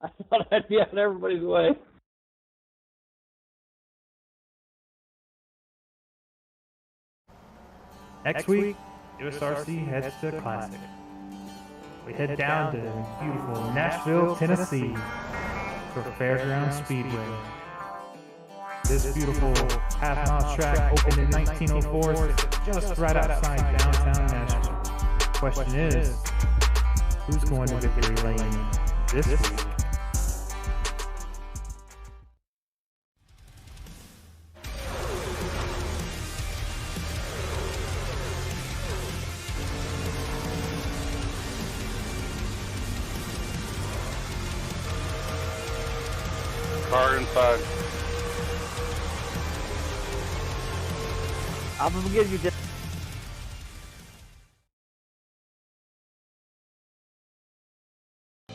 I thought I'd be out everybody's way. Next week, USRC heads to the Classic. We head down to beautiful Nashville, Tennessee for Fairground Speedway. This beautiful half-mile track opened in 1904, just right outside downtown Nashville. Question is, who's going to victory lane this week? Car inside. I'm gonna give you this.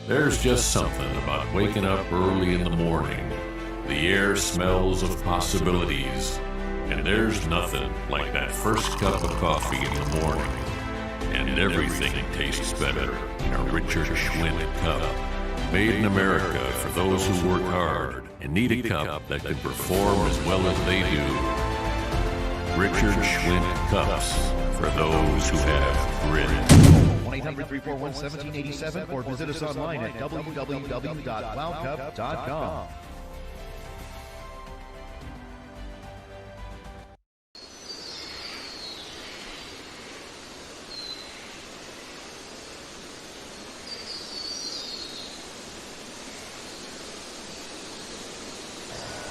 There's just something about waking up early in the morning. The air smells of possibilities. And there's nothing like that first cup of coffee in the morning. And everything tastes better in a Richard Schwinn cup. Made in America for those who work hard and need a cup that can perform as well as they do. Richard Schwinn cups for those who have grit. 1-800-341-1787 or visit us online at www.wowcup.com.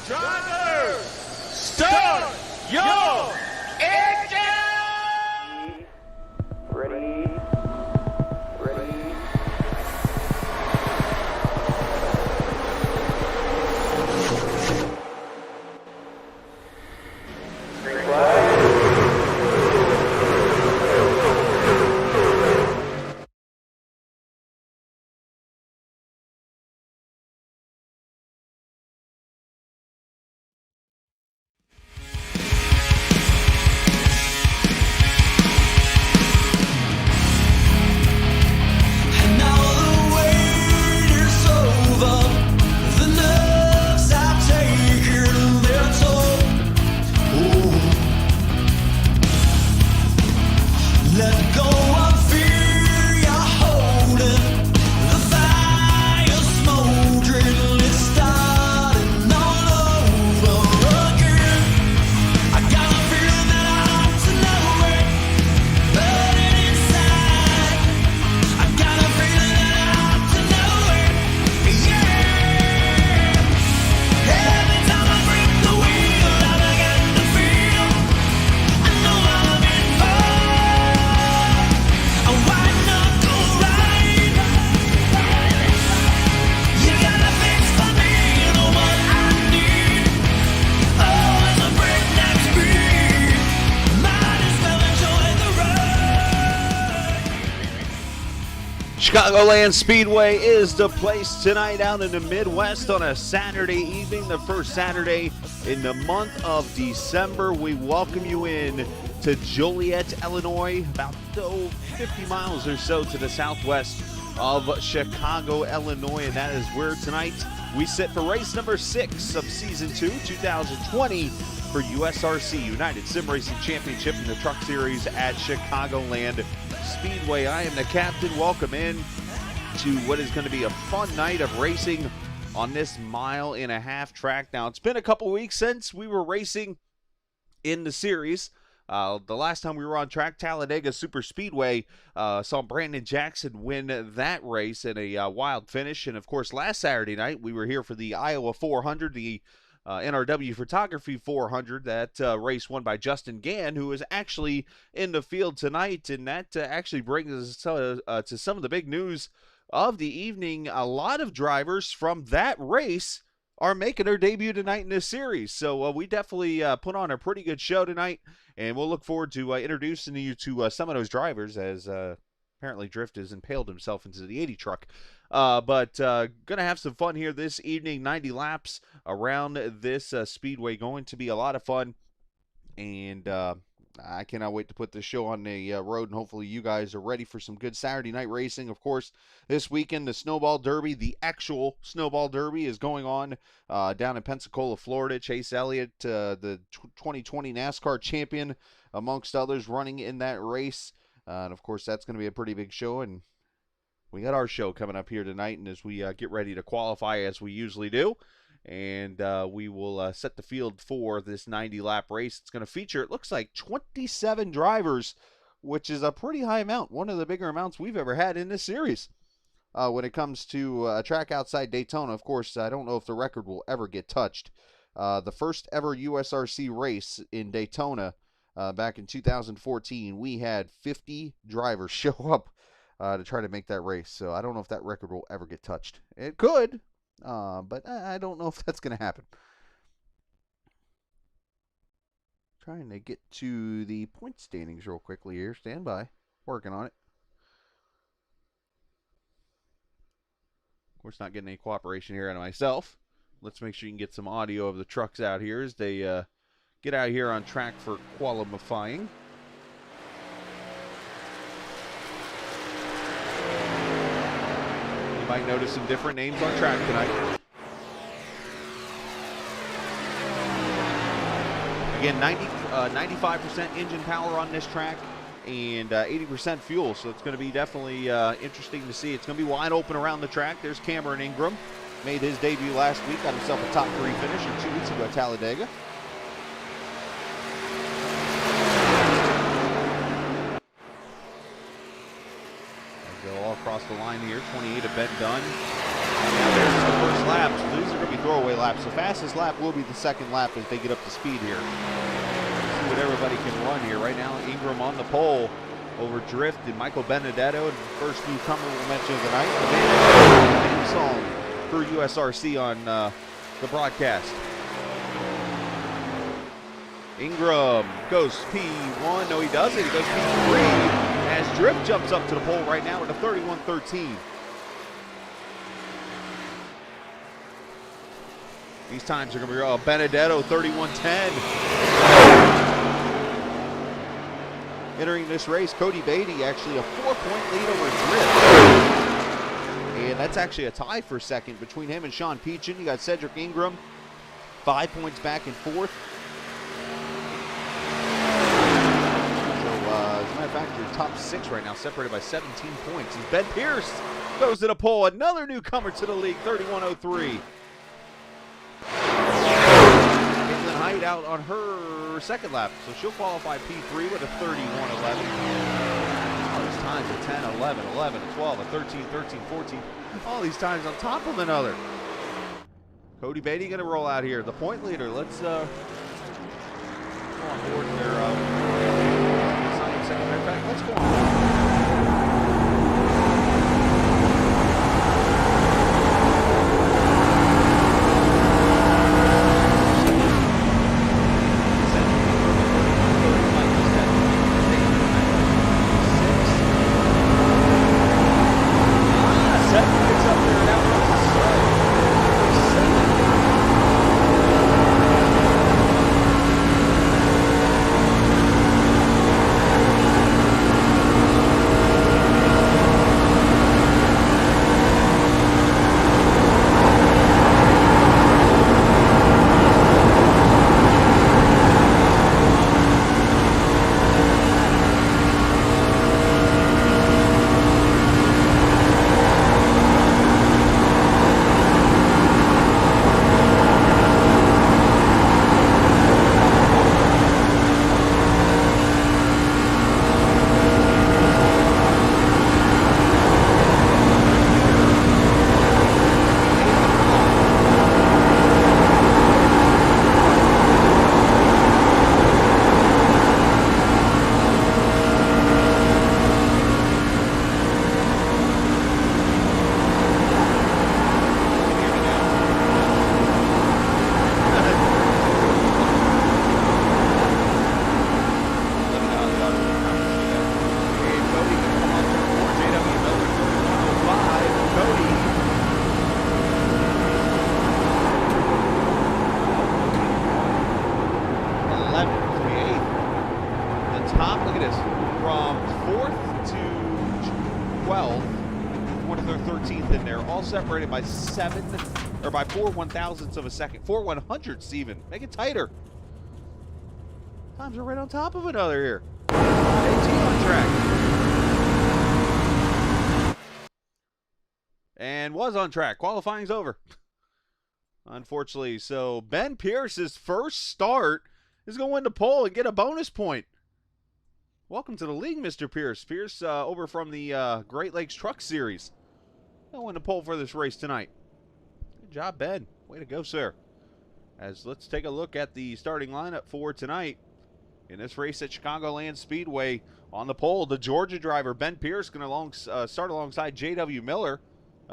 Driver, start your engine! Ready. Chicagoland Speedway is the place tonight out in the Midwest on a Saturday evening, the first Saturday in the month of December. We welcome you in to Joliet, Illinois, about 50 miles or so to the southwest of Chicago, Illinois, and that is where tonight we sit for race number 6 of Season 2, 2020 for USRC, United Sim Racing Championship in the Truck Series at Chicagoland Speedway. I am the captain. Welcome in to what is going to be a fun night of racing on this 1.5-mile track. Now, it's been a couple weeks since we were racing in the series. The last time we were on track, Talladega Super Speedway, saw Brandon Jackson win that race in a wild finish. And, of course, last Saturday night, we were here for the Iowa 400, the NRW Photography 400, that race won by Justin Gann, who is actually in the field tonight. And that actually brings us to some of the big news of the evening. A lot of drivers from that race are making their debut tonight in this series. So we definitely put on a pretty good show tonight, and we'll look forward to introducing you to some of those drivers, as apparently Drift has impaled himself into the 80 truck. But gonna have some fun here this evening. 90 laps around this speedway, going to be a lot of fun. And I cannot wait to put this show on the road, and hopefully you guys are ready for some good Saturday night racing. Of course, this weekend, the Snowball Derby, the actual Snowball Derby, is going on down in Pensacola, Florida. Chase Elliott, the 2020 NASCAR champion, amongst others, running in that race. And, of course, that's going to be a pretty big show, and we got our show coming up here tonight, and as we get ready to qualify, as we usually do. And we will set the field for this 90-lap race. It's going to feature, it looks like, 27 drivers, which is a pretty high amount, one of the bigger amounts we've ever had in this series. When it comes to a track outside Daytona, of course, I don't know if the record will ever get touched. The first ever USRC race in Daytona back in 2014, we had 50 drivers show up to try to make that race. So I don't know if that record will ever get touched. It could. But I don't know if that's going to happen. Trying to get to the point standings real quickly here. Stand by. Working on it. Of course, not getting any cooperation here out of myself. Let's make sure you can get some audio of the trucks out here as they get out here on track for qualifying. Might notice some different names on track tonight. Again, 95% engine power on this track and 80% fuel, so it's going to be definitely interesting to see. It's going to be wide open around the track. There's Cameron Ingram. Made his debut last week, got himself a top 3 finish, and 2 weeks ago at Talladega. All across the line here, 28 have been done. Now there's the first lap. So these are going to be throwaway laps. The fastest lap will be the second lap as they get up to speed here. See what everybody can run here. Right now, Ingram on the pole over Drift and Michael Benedetto. And the first newcomer we'll mention of the night. The theme song for USRC on the broadcast. Ingram goes P1. No, he doesn't. He goes P3. As Drift jumps up to the pole right now at a 31.13. These times are going to be Benedetto 31.10. Entering this race, Cody Beatty actually a 4-point lead over Drift. And that's actually a tie for second between him and Sean Peachin. You got Cedric Ingram, 5 points back and fourth. In fact, your top 6 right now separated by 17 points. As Ben Pierce goes to the pole, another newcomer to the league, 31.03. Caitlin Height out on her second lap, so she'll qualify P3 with a 31.11. All these times are 10, 11, 11, 12, 13, 13, 14. All these times on top of another. Cody Beatty going to roll out here. The point leader, let's go on board there. In fact, let's go on. in there, all separated by 4 1,000ths of a second, 4 100ths even. Make it tighter. Times are right on top of another here. AT on track. And was on track. Qualifying's over. Unfortunately, so Ben Pierce's first start is going to win the pole and get a bonus point. Welcome to the league, Mr. Pierce. Pierce over from the Great Lakes Truck Series. He'll win the pole for this race tonight. Good job, Ben. Way to go, sir. Let's take a look at the starting lineup for tonight. In this race at Chicagoland Speedway, on the pole, the Georgia driver, Ben Pierce, going to start alongside J.W. Miller.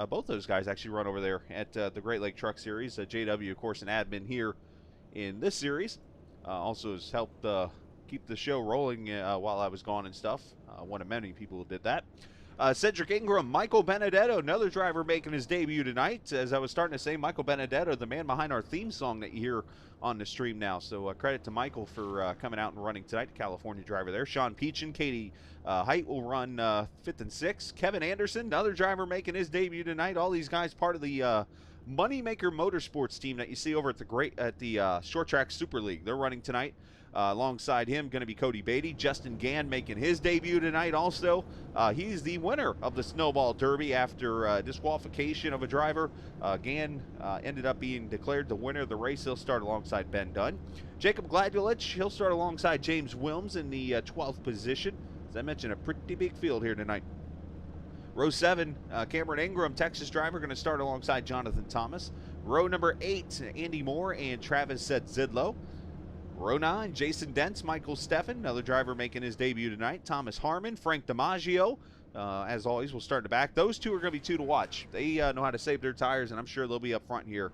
Both those guys actually run over there at the Great Lake Truck Series. J.W., of course, an admin here in this series. Also has helped keep the show rolling while I was gone and stuff. One of many people who did that. Cedric Ingram, Michael Benedetto, another driver making his debut tonight. As I was starting to say, Michael Benedetto, the man behind our theme song that you hear on the stream now. So credit to Michael for coming out and running tonight, the California driver there. Sean Peachin, Katie Height will run 5th and 6th. Kevin Anderson, another driver making his debut tonight. All these guys part of the Moneymaker Motorsports team that you see over at the Short Track Super League. They're running tonight. Alongside him, going to be Cody Beatty. Justin Gann making his debut tonight also. He's the winner of the Snowball Derby after disqualification of a driver. Gann ended up being declared the winner of the race. He'll start alongside Ben Dunn. Jacob Gladulich, he'll start alongside James Wilms in the 12th position. As I mentioned, a pretty big field here tonight. Row 7, Cameron Ingram, Texas driver, going to start alongside Jonathan Thomas. Row number 8, Andy Moore and Travis Zidlow. Row 9, Jason Dentz, Michael Steffen, another driver making his debut tonight. Thomas Harmon, Frank DiMaggio, as always, will start in the back. Those two are going to be two to watch. They know how to save their tires, and I'm sure they'll be up front here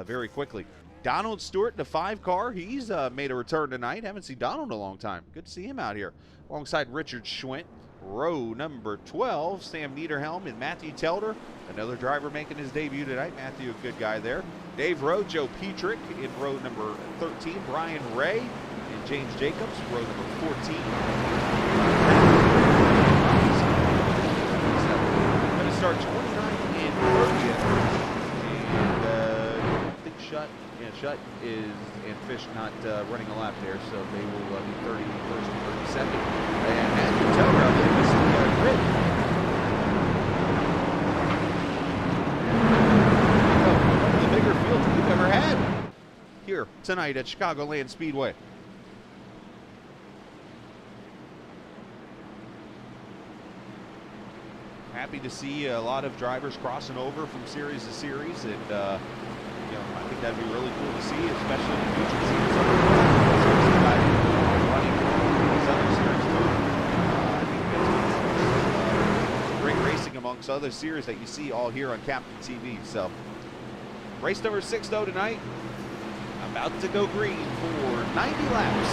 very quickly. Donald Stewart, the 5 car, he's made a return tonight. Haven't seen Donald in a long time. Good to see him out here. Alongside Richard Schwint. Row number 12, Sam Niederhelm and Matthew Telder, another driver making his debut tonight. Matthew, a good guy there. Dave Rowe, Joe Petrick in row number 13, Brian Ray and James Jacobs, row number 14. Going to start 29th and 30th. And I think Shutt is, and Fish not running a lap there, so they will be 31st and 32nd. And Matthew Telder, I believe, is the grid. One of the bigger fields we've ever had here tonight at Chicagoland Speedway. Happy to see a lot of drivers crossing over from series to series, and I think that'd be really cool to see, especially in the future. To see some running these other series too. I think that's great racing amongst other series that you see all here on Captain TV. So, race number 6 though tonight, about to go green for 90 laps.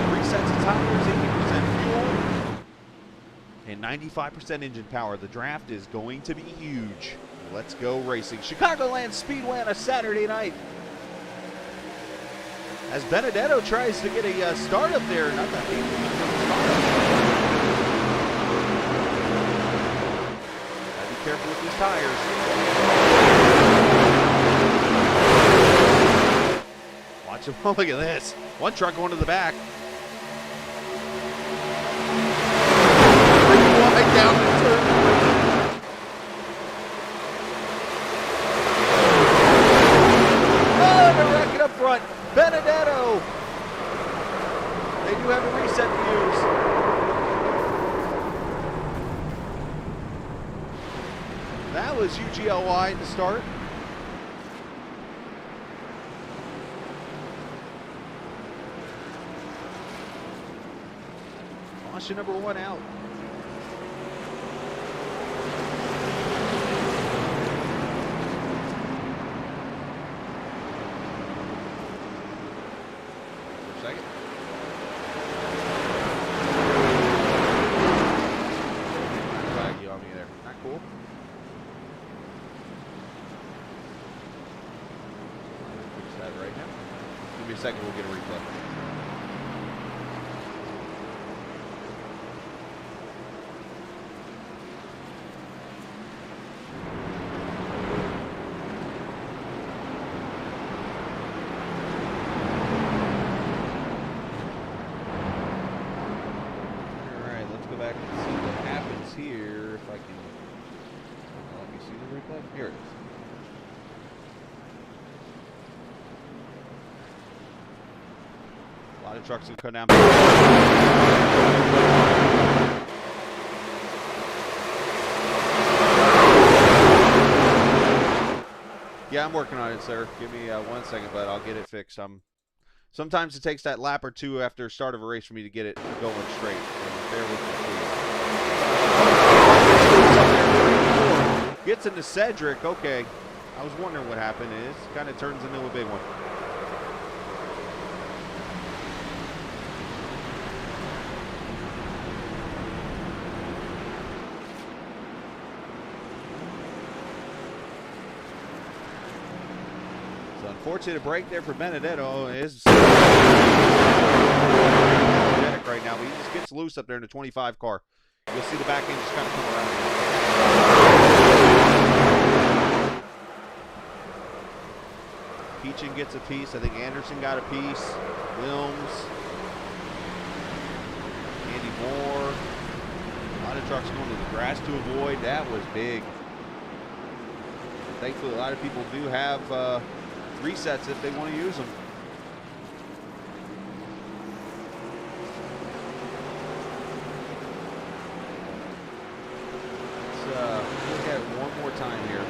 3 sets of tires, 80% fuel, and 95% engine power. The draft is going to be huge. Let's go racing. Chicagoland Speedway on a Saturday night. As Benedetto tries to get a start up there. Not that big. Gotta be careful with these tires. Watch him. Oh, look at this. One truck going to the back. Right down the turn. Up front, Benedetto. They do have a reset to use. That was UGLY to start. Caution number 1 out. Second, we'll get a replay. Here it is. A lot of trucks will come down. Yeah, I'm working on it, sir. Give me 1 second, but I'll get it fixed. Sometimes it takes that lap or two after start of a race for me to get it going straight. So bear with me, please. Gets into Cedric. Okay. I was wondering what happened. It kind of turns into a big one. Unfortunate break there for Benedetto. Is right now, but he just gets loose up there in the 25 car. You'll see the back end just kind of come around. Peachin gets a piece. I think Anderson got a piece. Wilms. Andy Moore. A lot of trucks going to the grass to avoid. That was big. Thankfully, a lot of people do have resets if they want to use them. Let's look at it one more time here.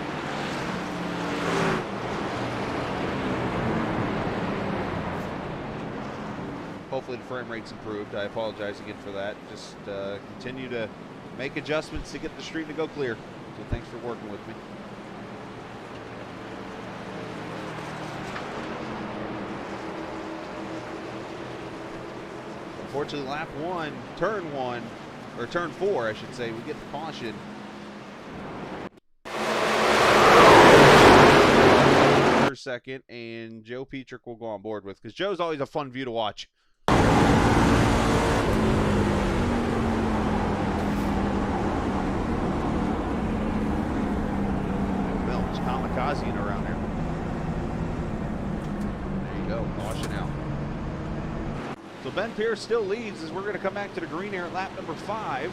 Hopefully the frame rate's improved. I apologize again for that. Just continue to make adjustments to get the stream to go clear. So thanks for working with me. Unfortunately, lap one, or turn four, I should say, we get the caution. For a second, and Joe Petrick will go on board with, because Joe's always a fun view to watch. Mills kamikaze around there. There you go, caution out. So Ben Pierce still leads as we're going to come back to the green here at lap number 5.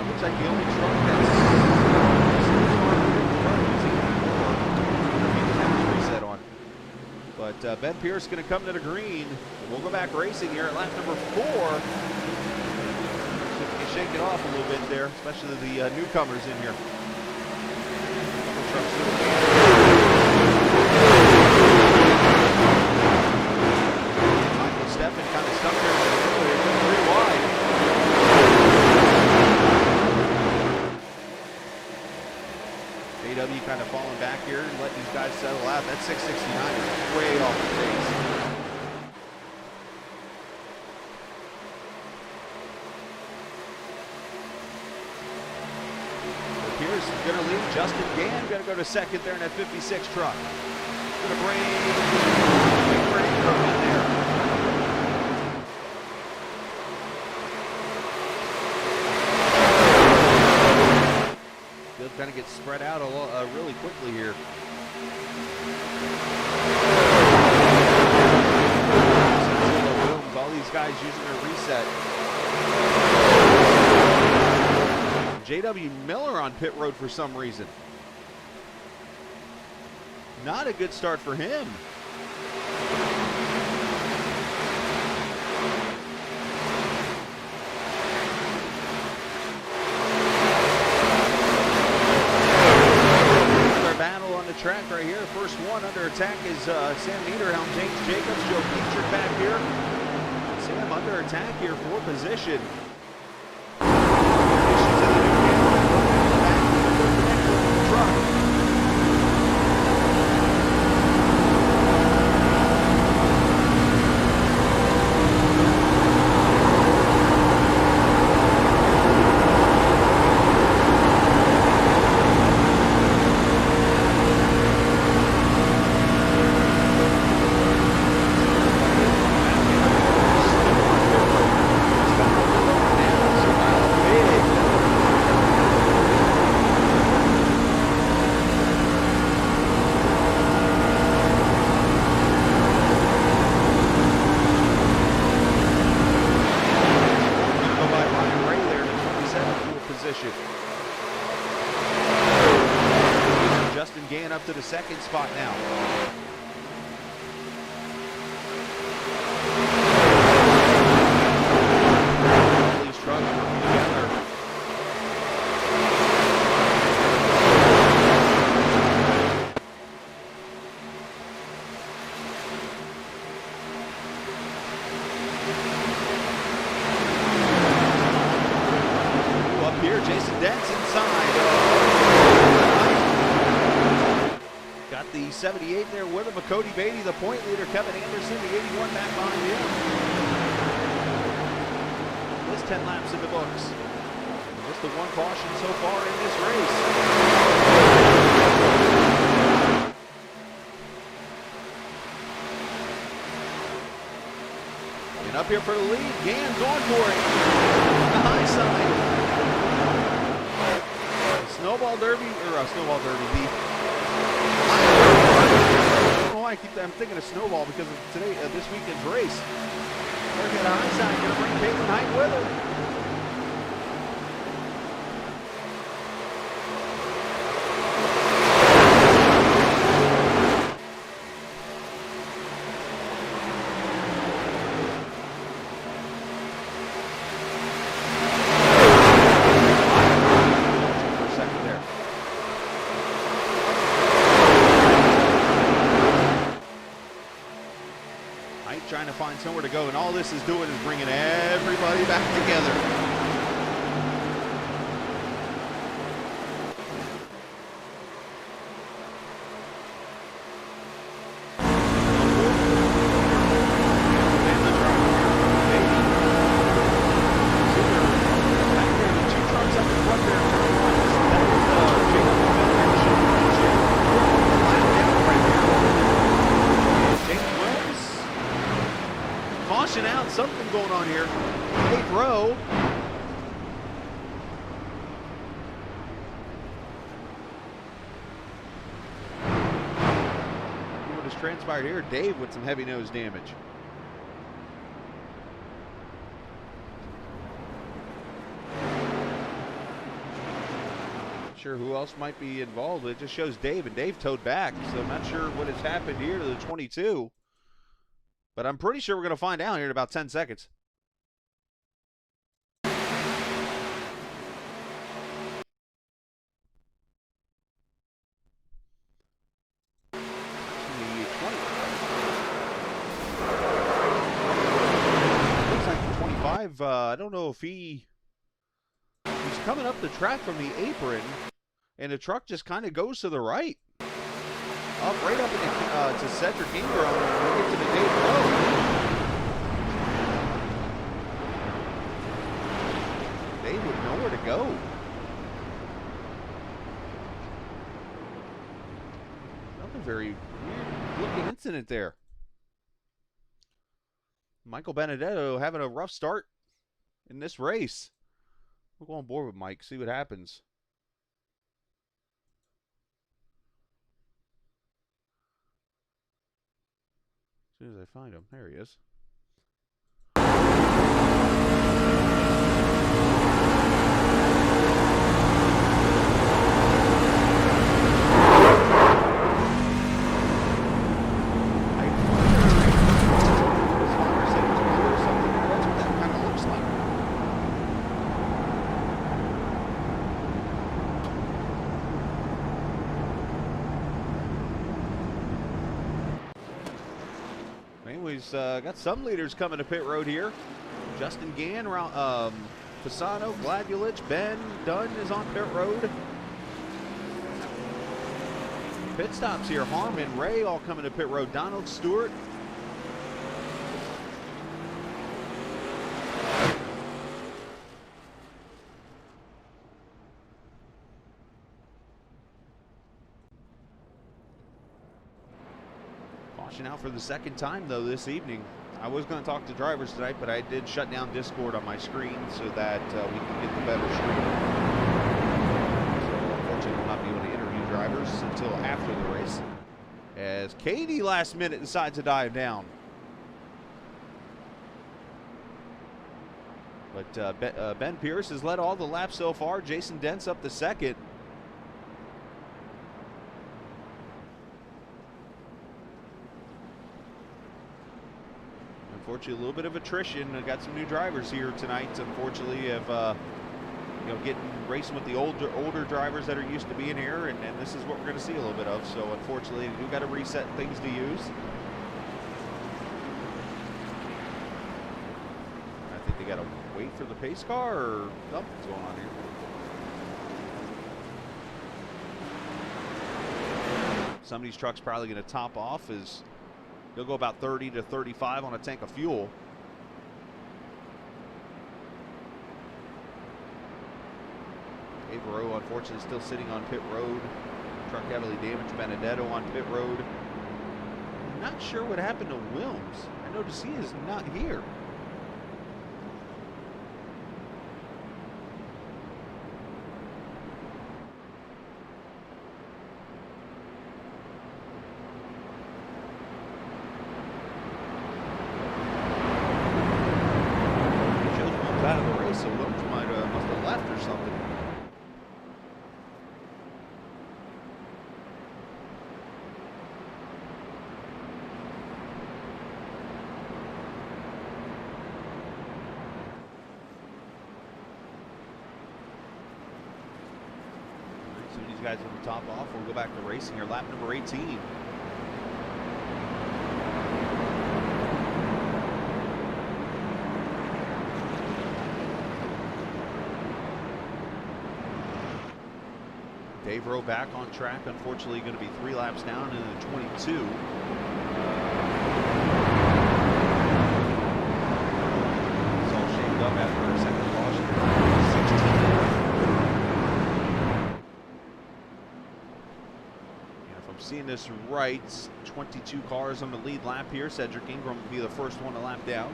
Looks like the only truck that's reset on. But Ben Pierce is going to come to the green. We'll go back racing here at lap number 4. So shake it off a little bit there, especially the newcomers in here. Stephan kind of stuck there earlier, 3 wide. AW kind of falling back here and letting these guys settle out. That 669 is way off the pace. So Pierce is going to lead. Justin Gann going to go to second there in that 56 truck. Going to bring Ingram in there. Kind of get spread out really quickly here. All these guys using their reset. JW Miller on pit road for some reason. Not a good start for him. Track right here. First one under attack is Sam Niederhelm, James Jacobs, Joe Petrick back here. Sam under attack here for position. Gann up to the second spot now. All these trucks working together. Up here, Jason Dent's inside. Got the 78 there with him. Cody Beatty, the point leader. Kevin Anderson, the 81 back behind him. Just 10 laps in the books. Just the one caution so far in this race. And up here for the lead, Gann going for it. The high side. Snowball Derby, Snowball Derby, I don't know why I'm thinking of Snowball because of today, this weekend's race. They're going to high side, going to bring Caitlin Height with her. Trying to find somewhere to go, and all this is doing is bringing everybody back together. Out, something going on here. 8th row. What has transpired here? Dave with some heavy nose damage. Not sure who else might be involved. It just shows Dave, and Dave towed back, so I'm not sure what has happened here to the 22. But I'm pretty sure we're going to find out here in about 10 seconds. Looks like the 25. I don't know if he's coming up the track from the apron, and the truck just kind of goes to the right. Up right up to Cedric Ingram when we get to the Dave Road. Dave with nowhere to go. Another very weird looking incident there. Michael Benedetto having a rough start in this race. We'll go on board with Mike, see what happens. As soon as I find him, there he is. We've got some leaders coming to pit road here. Justin Gann, Pisano, Gladulich, Ben Dunn is on pit road. Pit stops here. Harmon, Ray all coming to pit road. Donald Stewart. Out for the second time though this evening. I was going to talk to drivers tonight, but I did shut down Discord on my screen so that we can get the better stream. So unfortunately we'll not be able to interview drivers until after the race, as Katie last minute decides to dive down. But Ben Pierce has led all the laps so far. Jason Dent's up the second. unfortunately, a little bit of attrition. I got some new drivers here tonight. Unfortunately, have racing with the older drivers that are used to being here, and this is what we're going to see a little bit of. So unfortunately, we got to reset things to use. I think they got to wait for the pace car, or something's going on here. Some of these trucks probably going to top off as they'll go about 30 to 35 on a tank of fuel. Avero, unfortunately, still sitting on pit road. Truck heavily damaged. Benedetto on pit road. I'm not sure what happened to Wilms. I notice he is not here. Shows Wilms out of the race, so Wilms must have left or something. So these guys will top off. We'll go back to racing here. Lap number 18. Dave Rowe back on track. Unfortunately, going to be 3 laps down in the 22. It's all shaped up after a second caution. 16. And if I'm seeing this right, 22 cars on the lead lap here. Cedric Ingram will be the first one to lap down.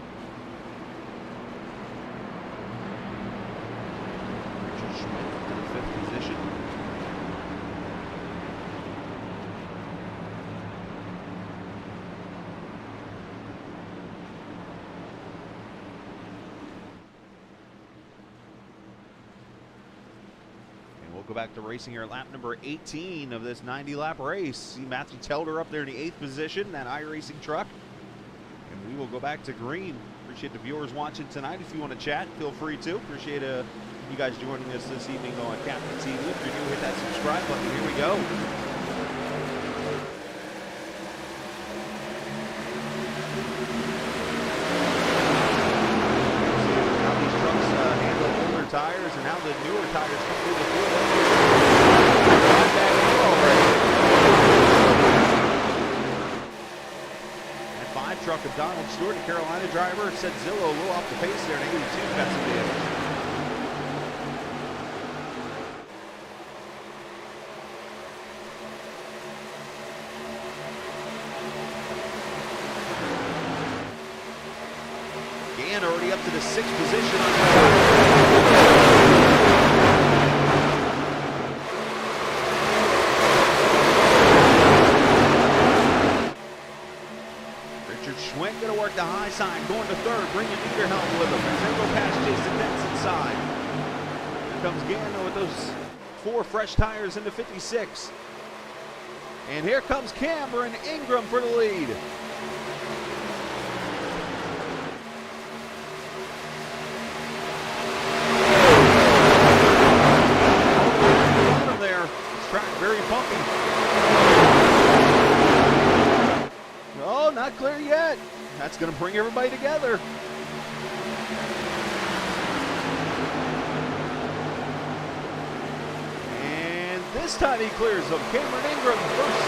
Richard Schmidt to the 5th position. Go back to racing here at lap number 18 of this 90-lap race. See Matthew Telder up there in the 8th position, that iRacing truck. And we will go back to green. Appreciate the viewers watching tonight. If you want to chat, feel free to. Appreciate you guys joining us this evening on Captain TV. If you're new, hit that subscribe button. Here we go. How these trucks handle older tires and how the newer tires come through the field. Truck of Donald Stewart, a Carolina driver, said Zillow a little off the pace there in 82, got some damage. Gann already up to the 6th position. Schwenk going to work the high side, going to 3rd, bringing Niederhelm with him. He's going to go past Jason Dents inside. Here comes Gann with those 4 fresh tires into 56. And here comes Cameron Ingram for the lead. Bottom there, this track very bumpy. Oh, not clear yet. That's going to bring everybody together. And this time he clears them. Cameron Ingram first.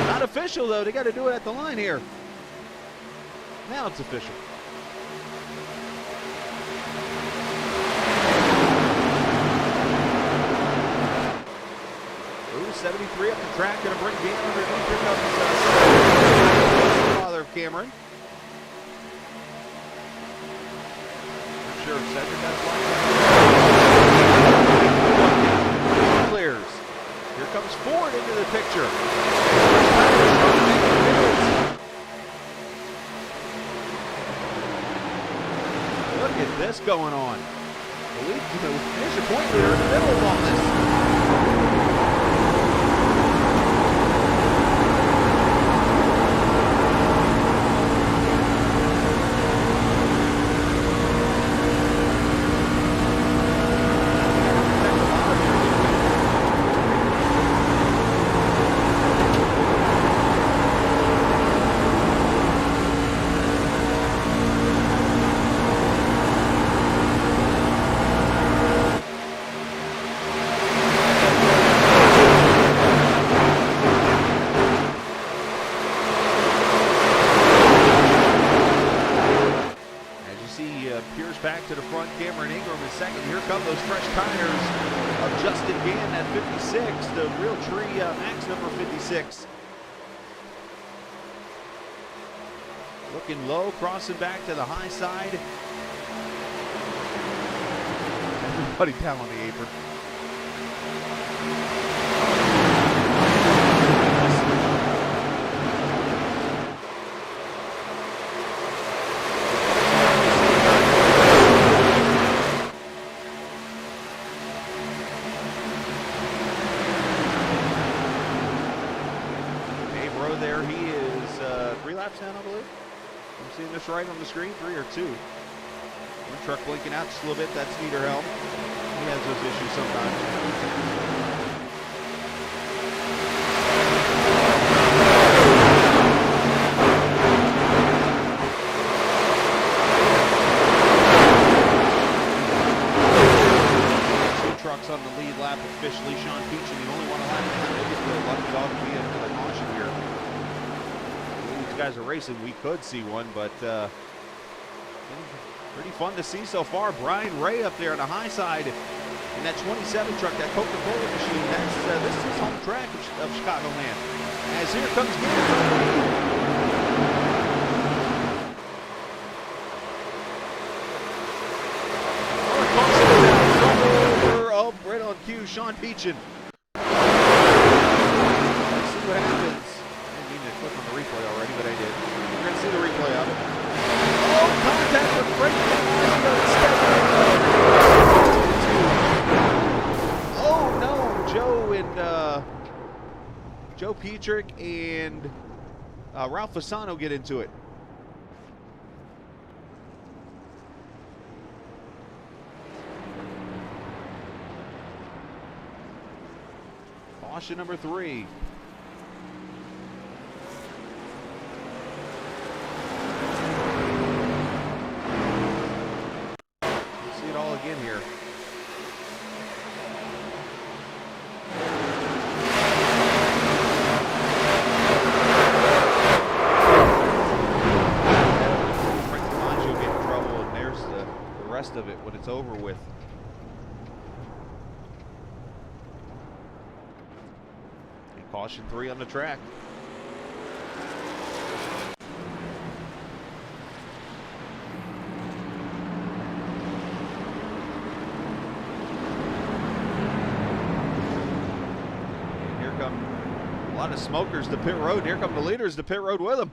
Not official, though. They got to do it at the line here. Now it's official. 73 up the track, going to bring Gann underneath. Here comes the father of Cameron. I'm sure Cedric got a clears. Here comes Ford into the picture. Look at this going on. There's your point leader in the middle of all this. second. Here come those fresh tires of Justin Gann at 56, the Real Tree Max number 56. Looking low, crossing back to the high side. Everybody down on the apron. There he is 3 laps down, I believe. I'm seeing this right on the screen, 3 or 2. One truck blinking out just a little bit, that's Niederhelm. He has those issues sometimes. Trucks on the lead lap officially. Sean Peach, and the only one allowed to have it is the lucky dog to be into the caution here. These guys are racing. We could see one, but pretty fun to see so far. Brian Ray up there on the high side in that 27 truck, that Coca-Cola machine. This is his home track of Chicagoland. As here comes Gann. Right on cue, Sean Peachin. Let's see what happens. I didn't mean to click on the replay already, but I did. We're going to see the replay of it. Oh, contact with Frank. Oh, no. Joe Petrick and Ralph Fasano get into it. Caution number 3. We'll see it all again here. Frank DiMaggio get in trouble, and there's the rest of it when it's over with. Caution 3 on the track. Here come a lot of smokers to pit road. Here come the leaders to pit road with them.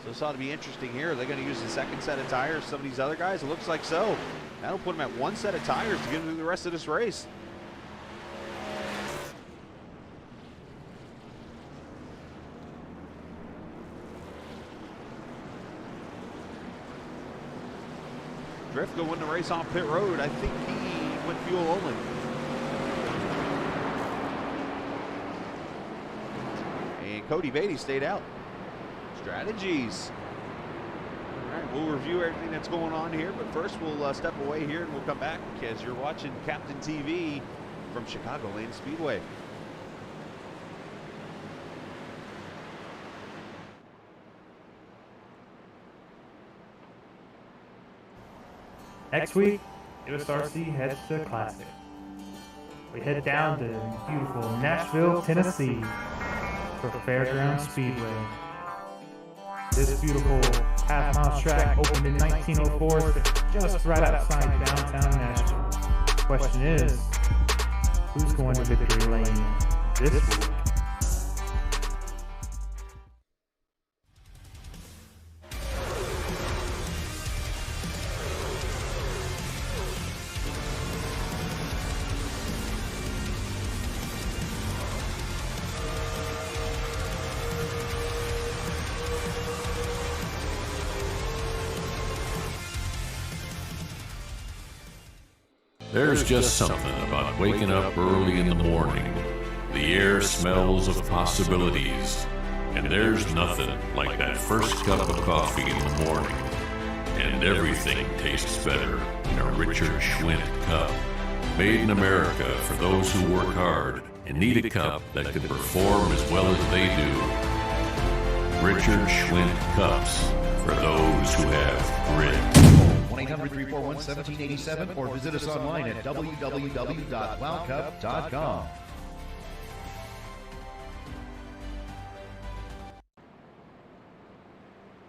This ought to be interesting here. Are they going to use the second set of tires, some of these other guys? It looks like so. That'll put them at 1 set of tires to get them through the rest of this race. Drift will win the race on pit road. I think he went fuel only. And Cody Beatty stayed out. Strategies. All right, we'll review everything that's going on here, but first we'll step away here and we'll come back as you're watching Captain TV from Chicagoland Speedway. Next week, USRC heads to the Classic. We head down to beautiful Nashville, Tennessee for Fairground Speedway. This beautiful half-mile track opened in 1904, just right outside downtown Nashville. The question is, who's going to victory lane this week? There's just something about waking up early in the morning. The air smells of possibilities. And there's nothing like that first cup of coffee in the morning. And everything tastes better in a Richard Schwint cup. Made in America for those who work hard and need a cup that can perform as well as they do. Richard Schwint cups for those who have grit. 1-800-341-1787 or visit us online at www.wowcup.com.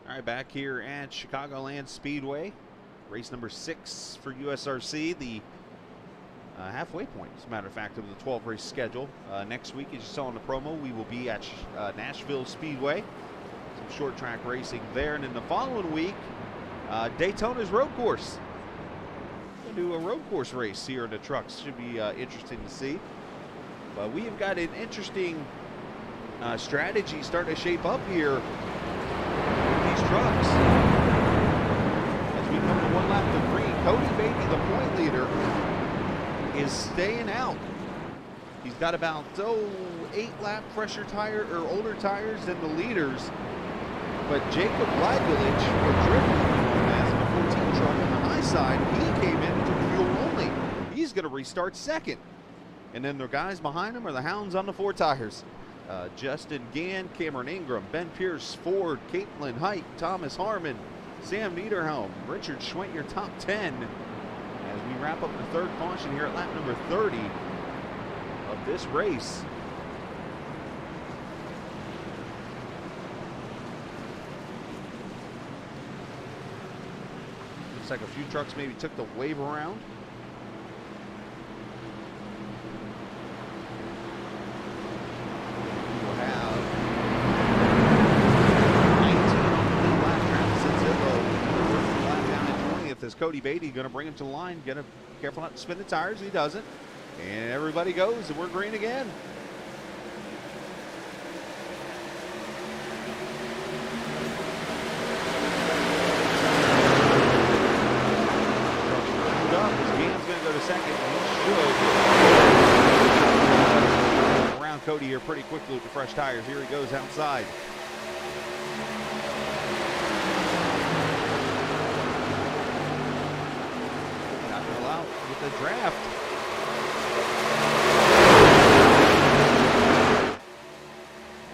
All right, back here at Chicagoland Speedway. Race number 6 for USRC, the halfway point, as a matter of fact, of the 12-race schedule. Next week, as you saw in the promo, we will be at Nashville Speedway. Some short track racing there. And then the following week, Daytona's road course. We'll do a road course race here in the trucks. Should be interesting to see. But we have got an interesting strategy starting to shape up here with these trucks. As we come to one lap to green, Cody Beatty, the point leader, is staying out. He's got about 8-lap fresher tire or older tires than the leaders. But Jacob Blagulich, a driven in the 14 truck on the high side, he came in and took fuel only. He's going to restart second. And then the guys behind him are the Hounds on the 4 tires. Justin Gann, Cameron Ingram, Ben Pierce, Ford, Caitlin Height, Thomas Harmon, Sam Niederhelm, Richard Schwint, your top 10. As we wrap up the third caution here at lap number 30 of this race. Looks like a few trucks maybe took the wave around. We'll have 19 on the lap. Travis Zillow lap down at 20th. Is Cody Beatty going to bring him to the line? Get careful not to spin the tires. He doesn't. And everybody goes, and we're green again. Second, around Cody here pretty quickly with the fresh tires. Here he goes outside. Not going to allow with the draft.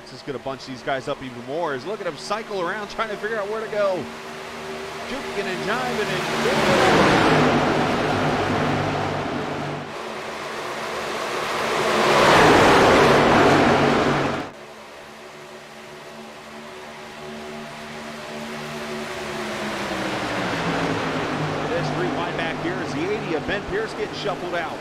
This is going to bunch these guys up even more. Is look at him cycle around trying to figure out where to go. Juking and jiving and Ben Pierce getting shuffled out.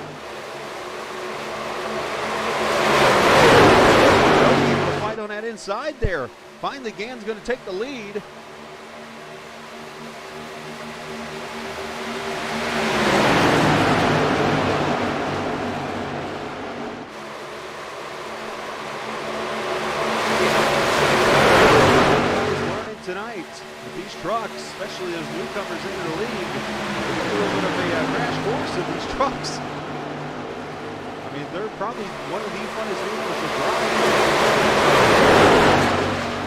Able to fight on that inside there. Finally, Gann's going to take the lead. Learning tonight with these trucks, especially as newcomers into the league. A little bit of a crash course of these trucks. I mean, they're probably one of the funnest vehicles to drive.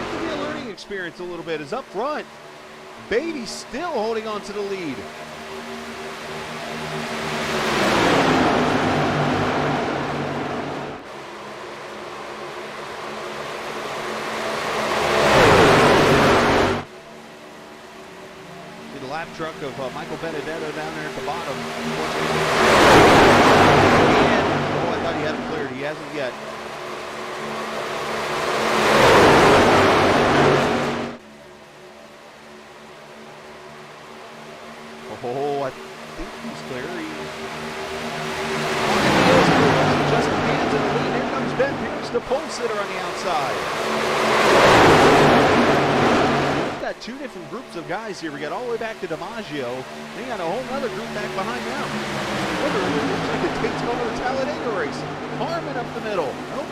It'll be a learning experience a little bit. Is up front, Beatty still holding on to the lead. Lap truck of Michael Benedetto down there at the bottom. And, I thought he had him cleared. He hasn't yet. Oh, I think he's clear. Justin Gann's in the lead. Here comes Ben Pierce, the pole sitter on the outside. Got 2 different groups of guys here. We got all the way back to DiMaggio. Then you got a whole other group back behind them. Literally looks like it takes over the Talladega race. Harmon up the middle. Nope.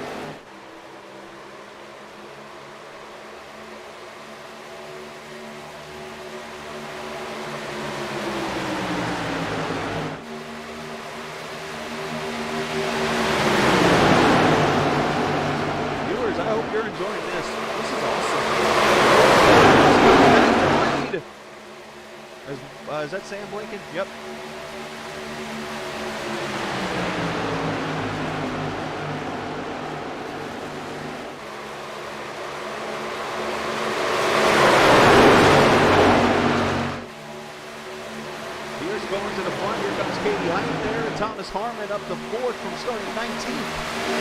Viewers, I hope you're enjoying this. This is awesome. As Is that Sam blinking? Yep. Here's going to the front. Here comes Katie Height there. And Thomas Harmon up the fourth from starting 19th.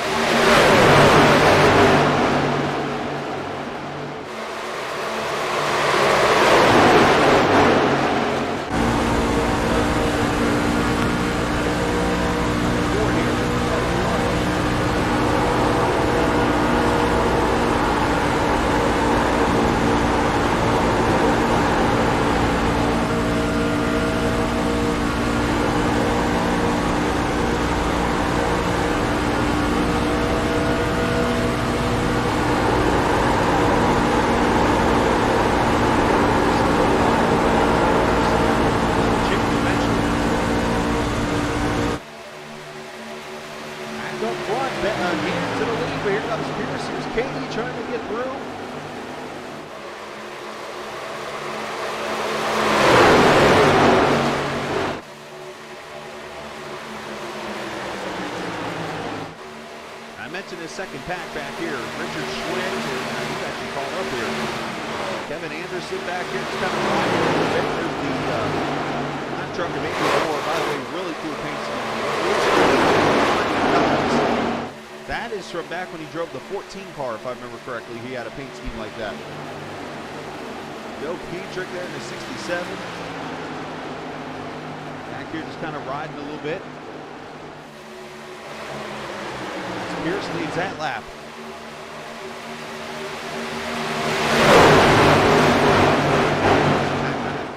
Second pack back here. Richard Schwinn, he's actually caught up here. Kevin Anderson back here, just kind of riding a little bit. There's the lap truck of 84. By the way, really cool paint scheme. That is from back when he drove the 14 car, if I remember correctly. He had a paint scheme like that. Joe Petrick there in the 67. Back here just kind of riding a little bit. Pierce leads that lap.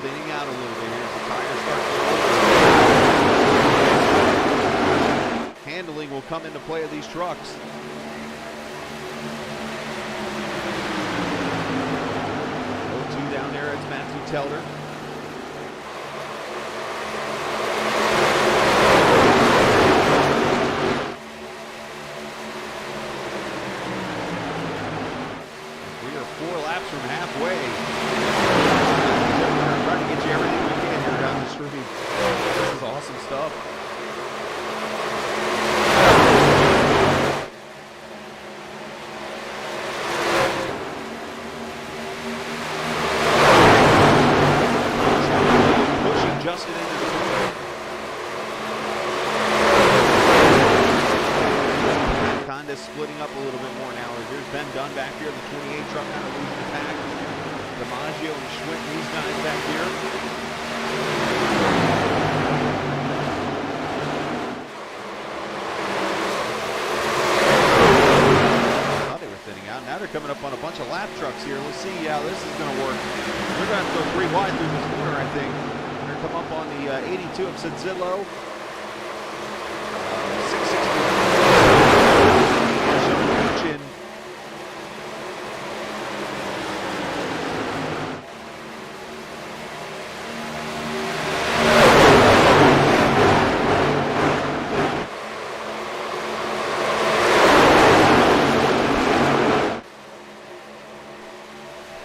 Thinning out a little bit here as the tires start to roll. Handling will come into play of these trucks. O2 down there, it's Matthew Telder. From halfway. We're trying to get you everything we can here down the street. This is awesome stuff. Pushing Justin into the corner. Kind of splitting up a little bit more now. Here's Ben Dunn back here in the 28 truck, kind of losing the pack. DiMaggio and Schwinn, these guys back here. Thought they were thinning out. Now they're coming up on a bunch of lap trucks here. Let's see how this is going to work. They're going to have to go 3 wide through this corner, I think. They're going to come up on the 82 of Senzillo. 660.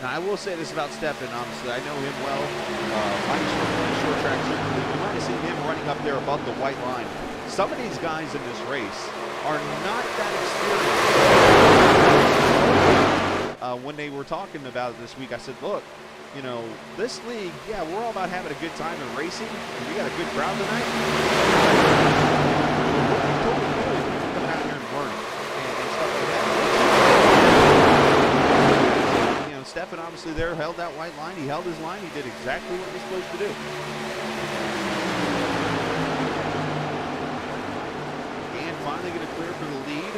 I will say this about Stefan, honestly. I know him well. Short track super league. You might have seen him running up there above the white line. Some of these guys in this race are not that experienced. When they were talking about it this week, I said, look, you know, this league, yeah, we're all about having a good time and racing, and we got a good crowd tonight. What are you totally doing? Coming out here and learning and stuff like that. Stefan obviously there held that white line. He held his line. He did exactly what he was supposed to do. And finally going to clear for the lead.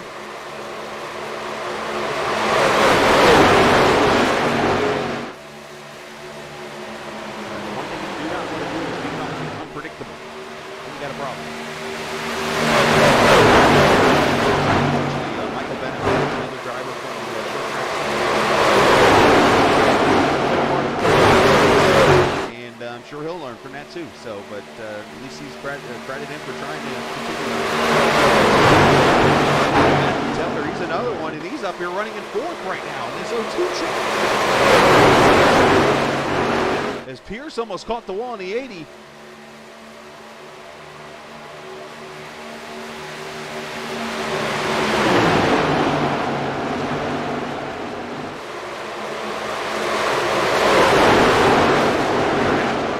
One thing you do not want to do is become unpredictable. Then you got a problem. Michael Bennett, another driver from the short track. I'm sure he'll learn from that too. So, but at least he's credit him for trying to continue. Teller, he's another one, and he's up here running in 4th right now in this 02 chip. as Pierce almost caught the wall in the 80.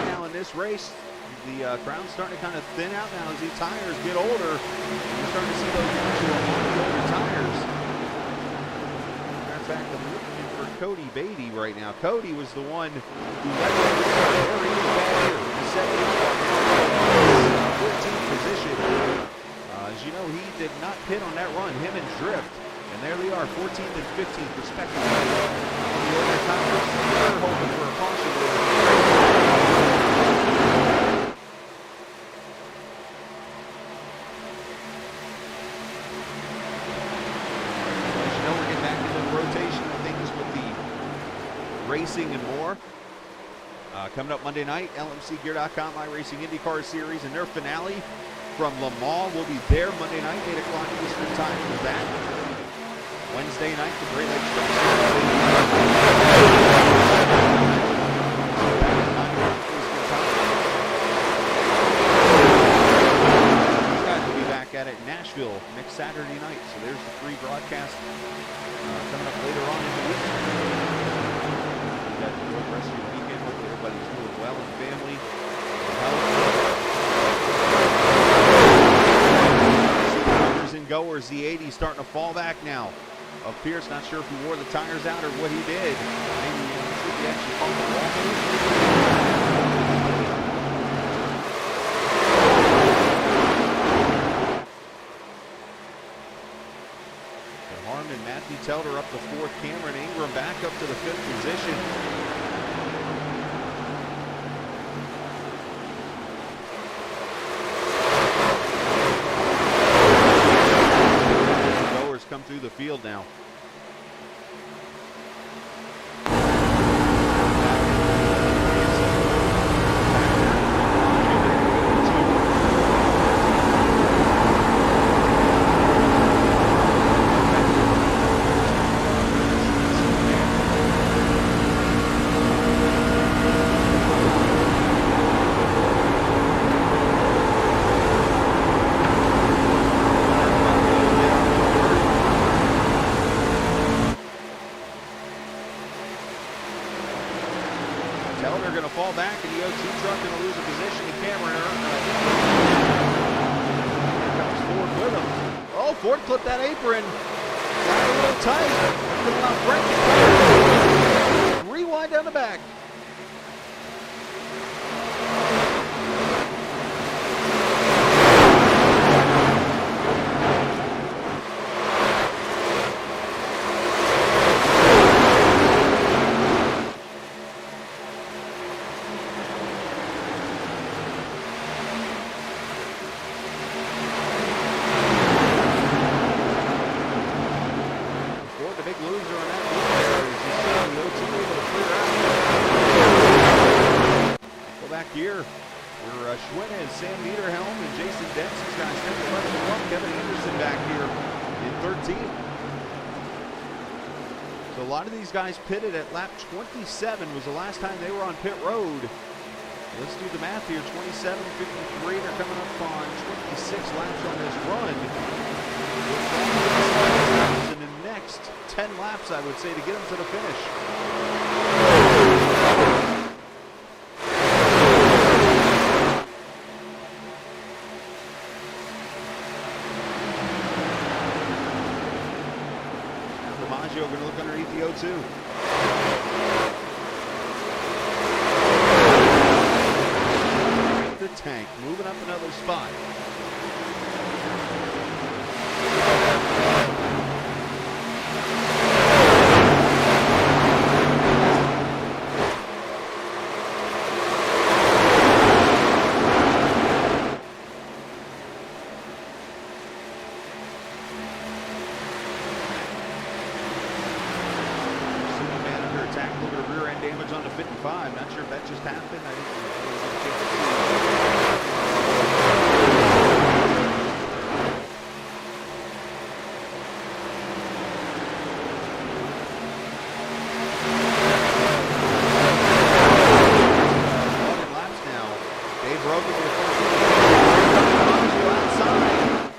Now in this race, the crowd's starting to kind of thin out now as these tires get older. You're starting to see those actual older tires. Matter of fact, I'm looking for Cody Beatty right now. Cody was the one who led the race there. He was back here in the second 14th position. As you know, he did not pit on that run, him and Drift. And there they are, 14th and 15th respectively. The older tires, they're hoping for a caution there. Racing and more. Coming up Monday night, LMCgear.com, iRacing IndyCar Series, and their finale from Le Mans will be there Monday night, 8 o'clock Eastern Time for that. Wednesday night, the Great Lakes Track Series. These guys will be back at it in Nashville next Saturday night, so there's the free broadcast coming up later on in the week. The rest of your weekend. Hopefully everybody's doing well and family. Runners and goers, the 80 starting to fall back now. Of Pierce, not sure if he wore the tires out or what he did. Maybe he actually caught the wall. Harmon, Matthew Telder up to 4th, Cameron Ingram back up to the 5th position. Goers come through the field now. Telder going to fall back, and the O2 truck going to lose a position to Cameron. Here comes Ford with him. Oh, Ford clipped that apron. Got a little tight. Couldn't allow Frank to rewind down the back. Here, we're Schwinn and Sam Niederhelm and Jason Dempsey's guys. 10, 11, and 1. Kevin Anderson back here in 13th. So a lot of these guys pitted at lap 27 was the last time they were on pit road. Let's do the math here. 27, 53. They're coming up on 26 laps on this run. In the next 10 laps, I would say, to get them to the finish. Going to look underneath the O2. The tank moving up another spot. Damage on the 55. Not sure if that just happened. I didn't get a chance to see.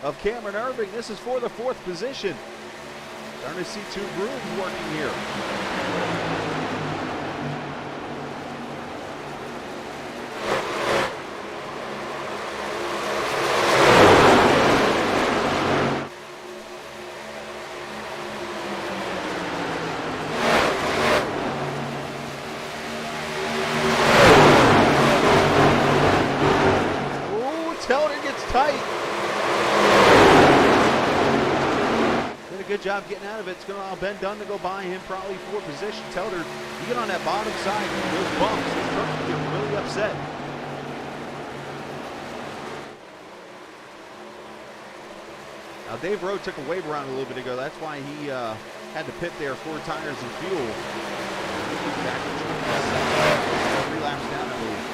of Cameron Irving. This is for the 4th position. Starting to see 2 grooves working here. Good job getting out of it. It's going to allow Ben Dunn to go by him, probably 4 position. Telder, you get on that bottom side, those bumps, it's going to get really upset. Now, Dave Rowe took a wave around a little bit ago. That's why he had to pit there, 4 tires and fuel. Back to 3 laps down, I believe.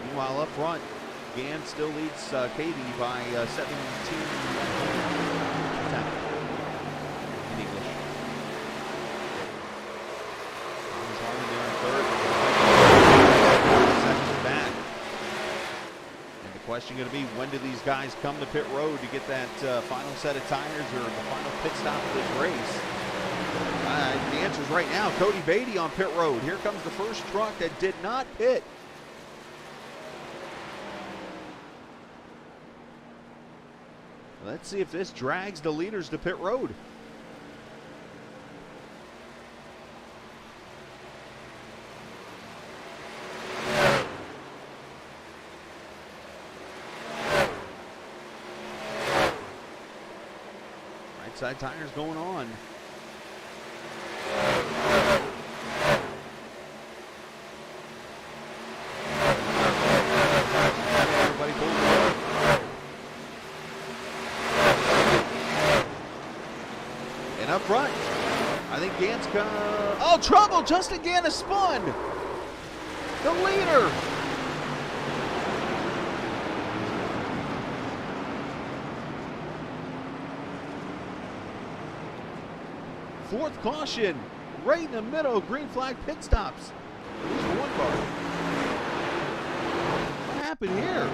Meanwhile, up front, Gann still leads Katie by 17 in English. Thomas Harmon there in 3rd. Seconds back. And the question going to be, when do these guys come to pit road to get that final set of tires or the final pit stop of this race? The answer is right now. Cody Beatty on pit road. Here comes the first truck that did not pit. Let's see if this drags the leaders to pit road. Right side tires going on. Everybody pulls it up. And up front, I think Gann's gonna, oh, trouble, Justin Gann has spun. The leader. Fourth caution, right in the middle, green flag pit stops. At least for one car. What happened here?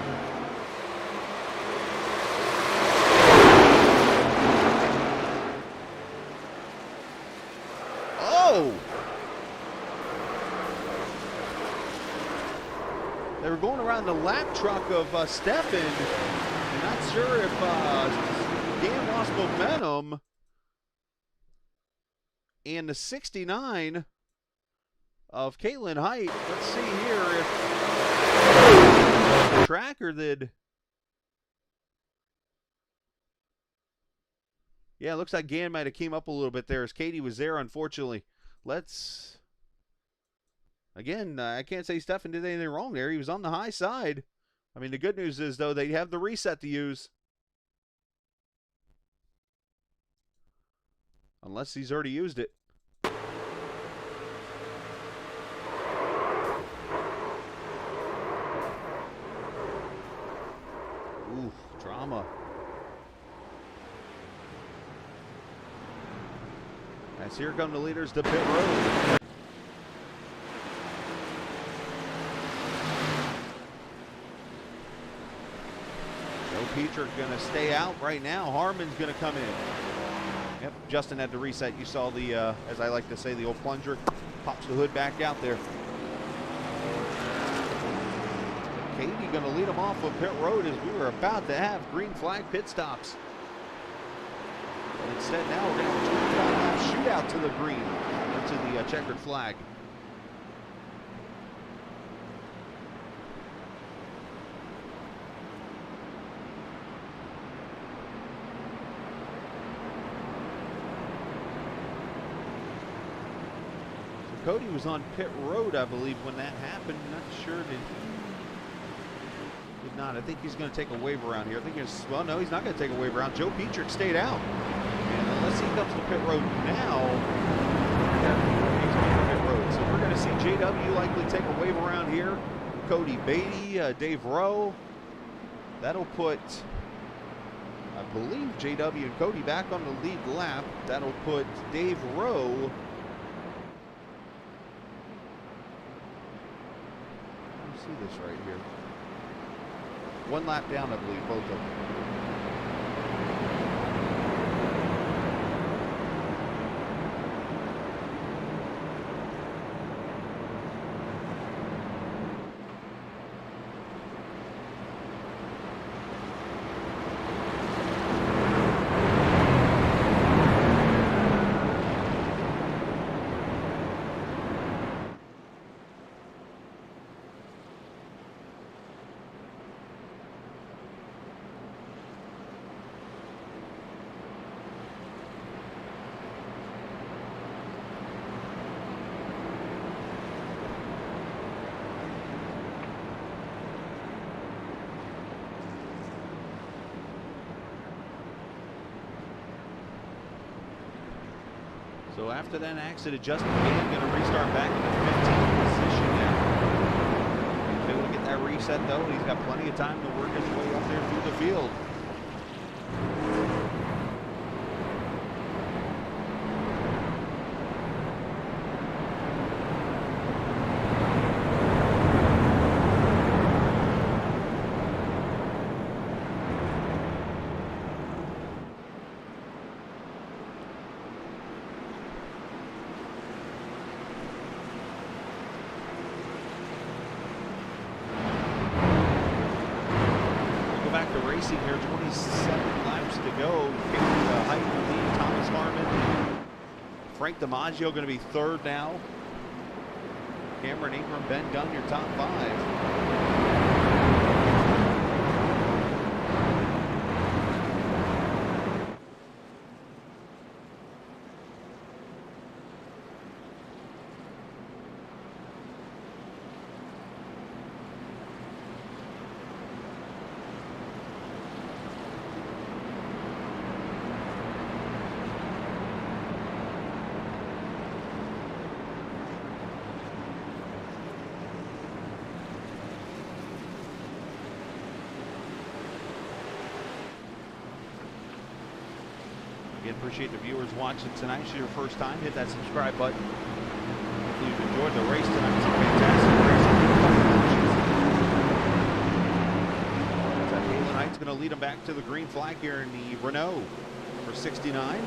They were going around the lap truck of Steffen. I'm not sure if Gann lost momentum. And the 69 of Caitlin Height. Let's see here if the tracker did. Yeah, it looks like Gann might have came up a little bit there as Katie was there, unfortunately. Let's, again, I can't say Steffen did anything wrong there. He was on the high side. I mean, the good news is, though, they have the reset to use. Unless he's already used it. Ooh, drama. As here come the leaders to pit road. Joe Petrick going to stay out right now. Harmon's going to come in. Yep, Justin had to reset. You saw the, as I like to say, the old plunger. Pops the hood back out there. Katie going to lead them off of pit road as we were about to have green flag pit stops. But instead now we're going to have a 25-lap shootout to the green, to the checkered flag. So Cody was on pit road, I believe, when that happened. Not sure did not. I think he's going to take a wave around here. I think he's, well, no, he's not going to take a wave around. Joe Petrick stayed out. And unless he comes to pit road now, he's going to pit road. So we're going to see JW likely take a wave around here. Cody Beatty, Dave Rowe. That'll put, I believe, JW and Cody back on the lead lap. That'll put Dave Rowe see this right here. One lap down, I believe, both of them. So after that accident, Justin Gant going to restart back in the 15th position now. He's able to get that reset though, and he's got plenty of time to work his way up there through the field. Racing here, 27 laps to go. Height lead, Thomas Harmon. Frank DiMaggio going to be third now. Cameron Ingram, Ben Gunn, your top five. Again, appreciate the viewers watching tonight. If it's your first time, hit that subscribe button. If you've enjoyed the race tonight, it's a fantastic race. Galen Knight's going to lead them back to the green flag here in the Renault for 69.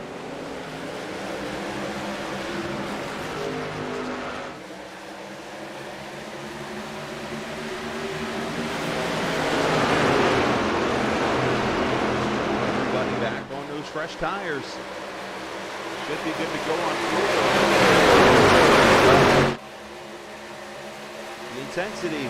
Fresh tires. Should be good to go on fuel. The intensity.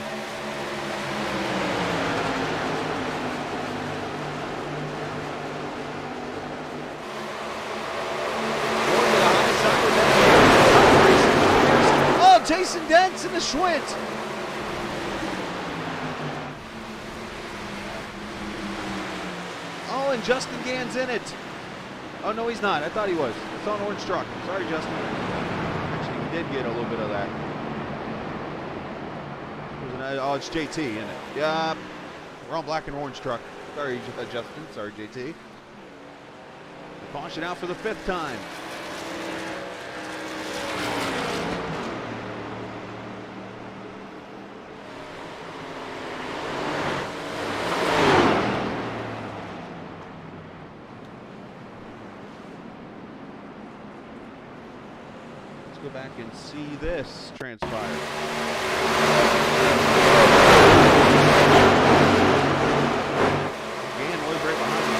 Oh, Jason Dents in the Schwint. Oh, and Justin Gant's in it. Oh, no, he's not. I thought he was. It's on orange truck. Sorry, Justin. Actually, he did get a little bit of that. Oh, it's JT, isn't it? Yeah, we're on black and orange truck. Sorry, Justin. Sorry, JT. Caution out for the 5th time. Go back and see this transpire. Again, was right behind me.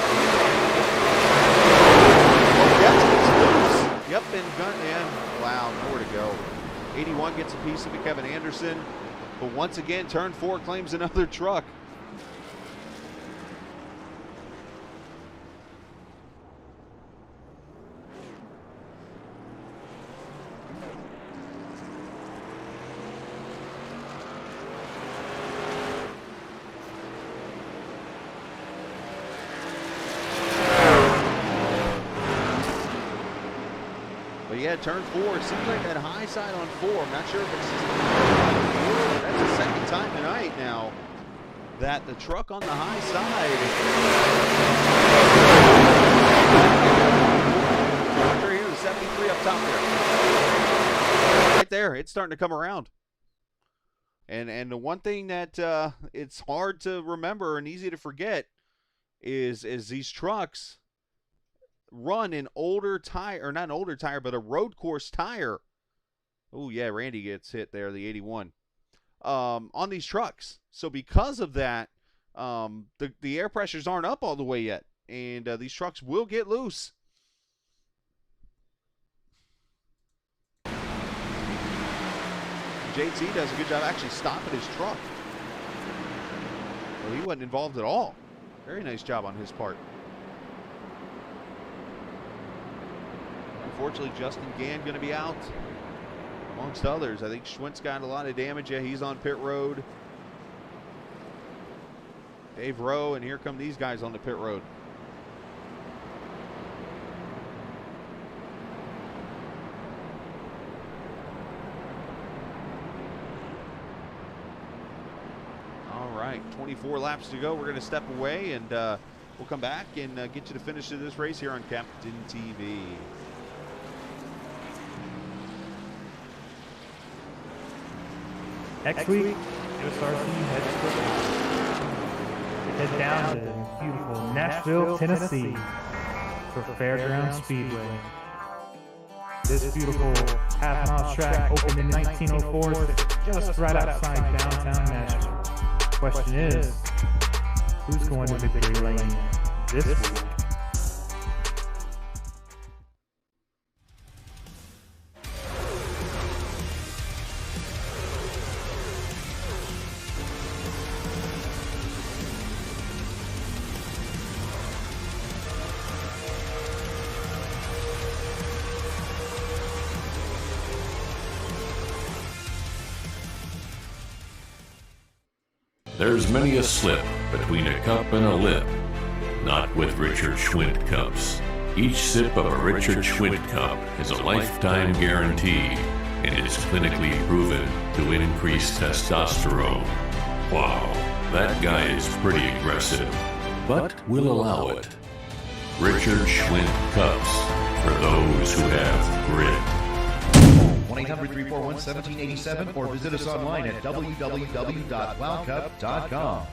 Oh, yes, it's loose. Yep, and Gunn, and wow, nowhere to go. 81 gets a piece of it, Kevin Anderson. But once again, turn 4 claims another truck. But yeah, turn 4, it seems like that high side on 4. I'm not sure if it's just that's the second time tonight now that the truck on the high side. Right here, the 73 up top there. Right there, it's starting to come around. And the one thing that it's hard to remember and easy to forget is these trucks run an older tire, or not an older tire, but a road course tire. Oh, yeah, Randy gets hit there, the 81, on these trucks. So because of that, the air pressures aren't up all the way yet, and these trucks will get loose. JT does a good job actually stopping his truck. Well, he wasn't involved at all. Very nice job on his part. Unfortunately, Justin Gann going to be out, amongst others. I think Schwint's got a lot of damage. Yeah, he's on pit road. Dave Rowe, and here come these guys on the pit road. All right, 24 laps to go. We're going to step away, and we'll come back and get you the finish of this race here on Captain TV. Next week, USRC head down to beautiful Nashville, Tennessee for Fairground Speedway. This beautiful half-mile track opened in 1904, just right outside downtown Nashville. Question is, who's going to victory lane this week? There's many a slip between a cup and a lip. Not with Richard Schwint cups. Each sip of a Richard Schwint cup is a lifetime guarantee and is clinically proven to increase testosterone. Wow, that guy is pretty aggressive, but we'll allow it. Richard Schwint cups for those who have grit. 1-800-341-1787 or visit us online at www.wildcup.com.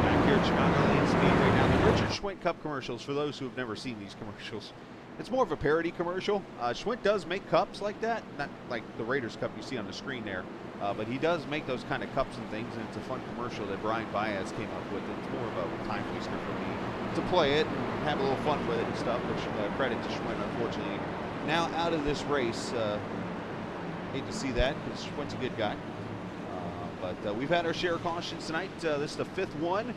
Back here at Chicagoland Speedway. Now, the Richard Schwint Cup commercials, for those who have never seen these commercials, it's more of a parody commercial. Schwint does make cups like that, not like the Raiders Cup you see on the screen there, but he does make those kind of cups and things, and it's a fun commercial that Brian Baez came up with. It's more of a time waster for me to play it and have a little fun with it and stuff, which credit to Schwint, unfortunately. Now out of this race, hate to see that because Schwint's a good guy. But we've had our share of cautions tonight. This is the fifth one of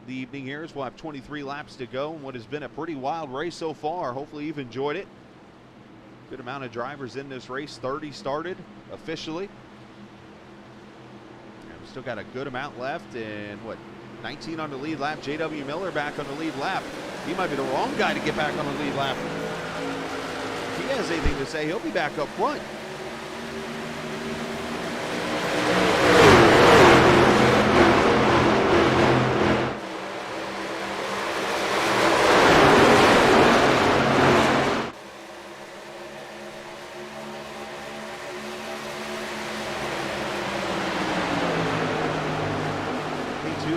the evening here. We'll have 23 laps to go in what has been a pretty wild race so far. Hopefully you've enjoyed it. Good amount of drivers in this race. 30 started officially. And we've still got a good amount left, and what, 19 on the lead lap. J.W. Miller back on the lead lap. He might be the wrong guy to get back on the lead lap. If he has anything to say, he'll be back up front.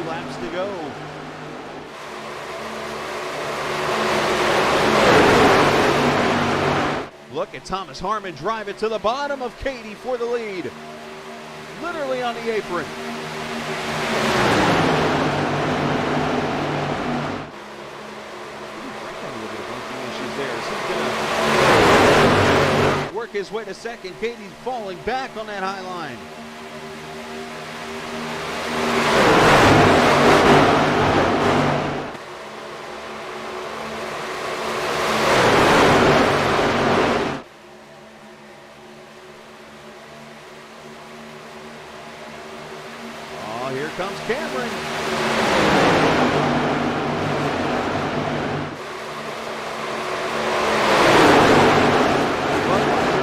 Laps to go. Look at Thomas Harmon drive it to the bottom of Katie for the lead. Literally on the apron. He's gonna work his way to second. Katie's falling back on that high line. Here comes Cameron.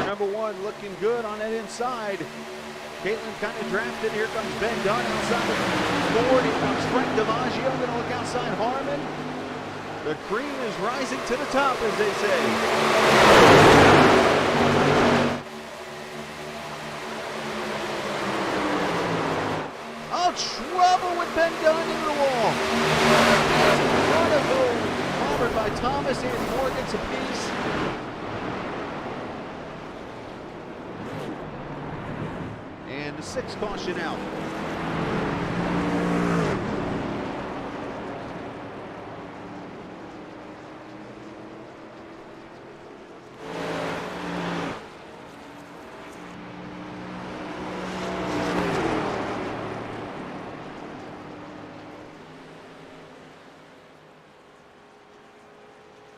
Number one looking good on that inside. Caitlin kind of drafted. Here comes Ben Dunn outside the board. Here comes Frank DiMaggio. Going to look outside Harmon. The cream is rising to the top, as they say. Thomas, Andy Moore gets a piece. And the 6th caution out.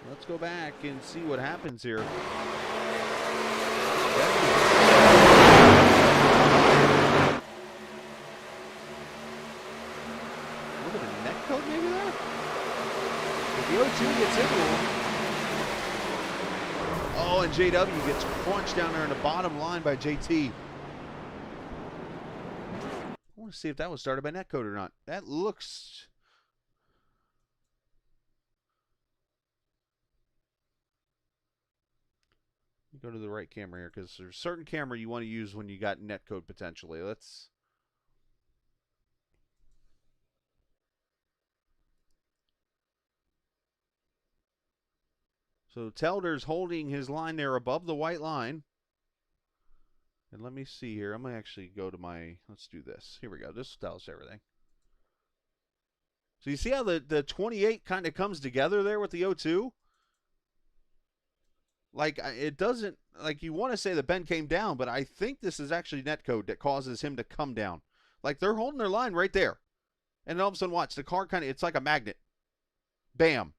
Let's go back and see what happens here. Look at the neck code maybe there? If the O2 gets into him. Oh, and JW gets crunched down there in the bottom line by JT. I want to see if that was started by netcode or not. That looks... Go to the right camera here because there's a certain camera you want to use when you got netcode potentially. Let's... So Telder's holding his line there above the white line. And let me see here. I'm going to actually go to my... Let's do this. Here we go. This tells everything. So you see how the 28 kind of comes together there with the O2? Like, it doesn't, like, you want to say that Ben came down, but I think this is actually netcode that causes him to come down. Like, they're holding their line right there. And then all of a sudden, watch, the car kind of, it's like a magnet. Bam.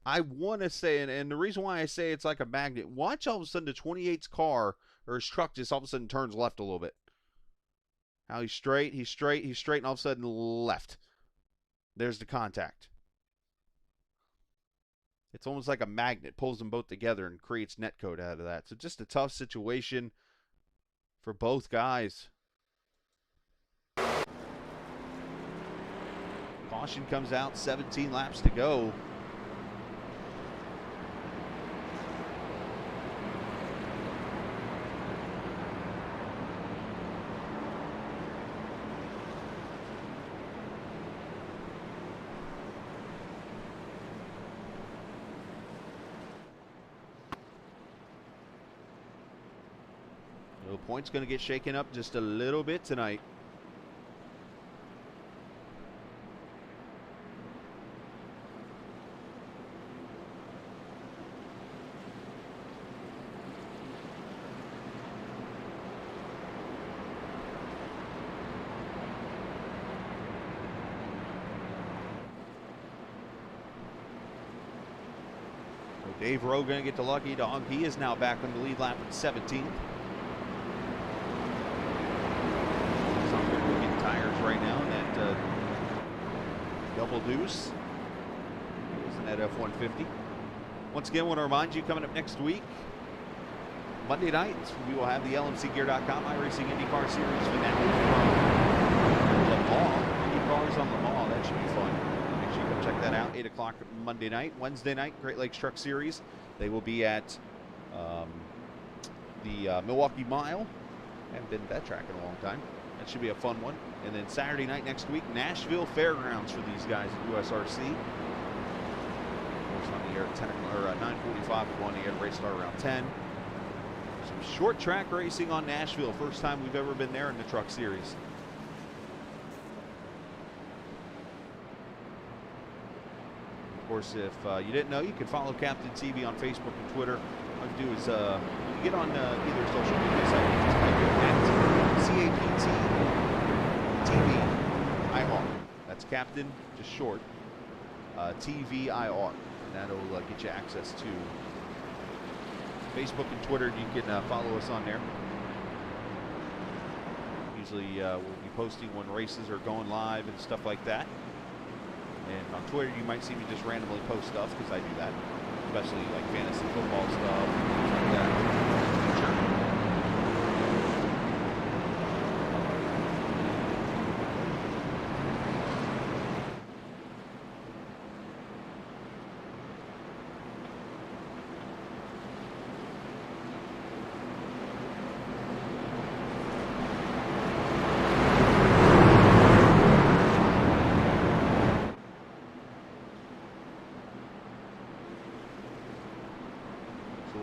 I want to say, and the reason why I say it's like a magnet, watch all of a sudden the 28's car, or his truck just all of a sudden turns left a little bit. How he's straight, and all of a sudden left. There's the contact. It's almost like a magnet, pulls them both together and creates netcode out of that. So just a tough situation for both guys. Caution comes out, 17 laps to go. Points going to get shaken up just a little bit tonight. So Dave Rowe going to get the lucky dog. He is now back on the lead lap at 17th. Tires right now in that double deuce. Isn't that F-150? Once again, I want to remind you, coming up next week, Monday night, we will have the LMCgear.com iRacing IndyCar Series finale from Le Mans. IndyCars on Le Mans. That should be fun. Make sure you come check that out. 8 o'clock Monday night. Wednesday night, Great Lakes Truck Series. They will be at the Milwaukee Mile. Haven't been to that track in a long time. That should be a fun one. And then Saturday night next week, Nashville Fairgrounds for these guys at USRC. Course on the air at 10 or 9:45. We'll go on the air. Race start around 10. Some short track racing on Nashville. First time we've ever been there in the Truck Series. Of course, if you didn't know, you can follow Captain TV on Facebook and Twitter. All you do is when you get on either social media site, you just type in CAPT TV IR. That's Captain, just short, TVIR. And that'll get you access to Facebook and Twitter. You can follow us on there. Usually we'll be posting when races are going live and stuff like that. And on Twitter, you might see me just randomly post stuff, because I do that, especially like fantasy football stuff, things like that. Sure.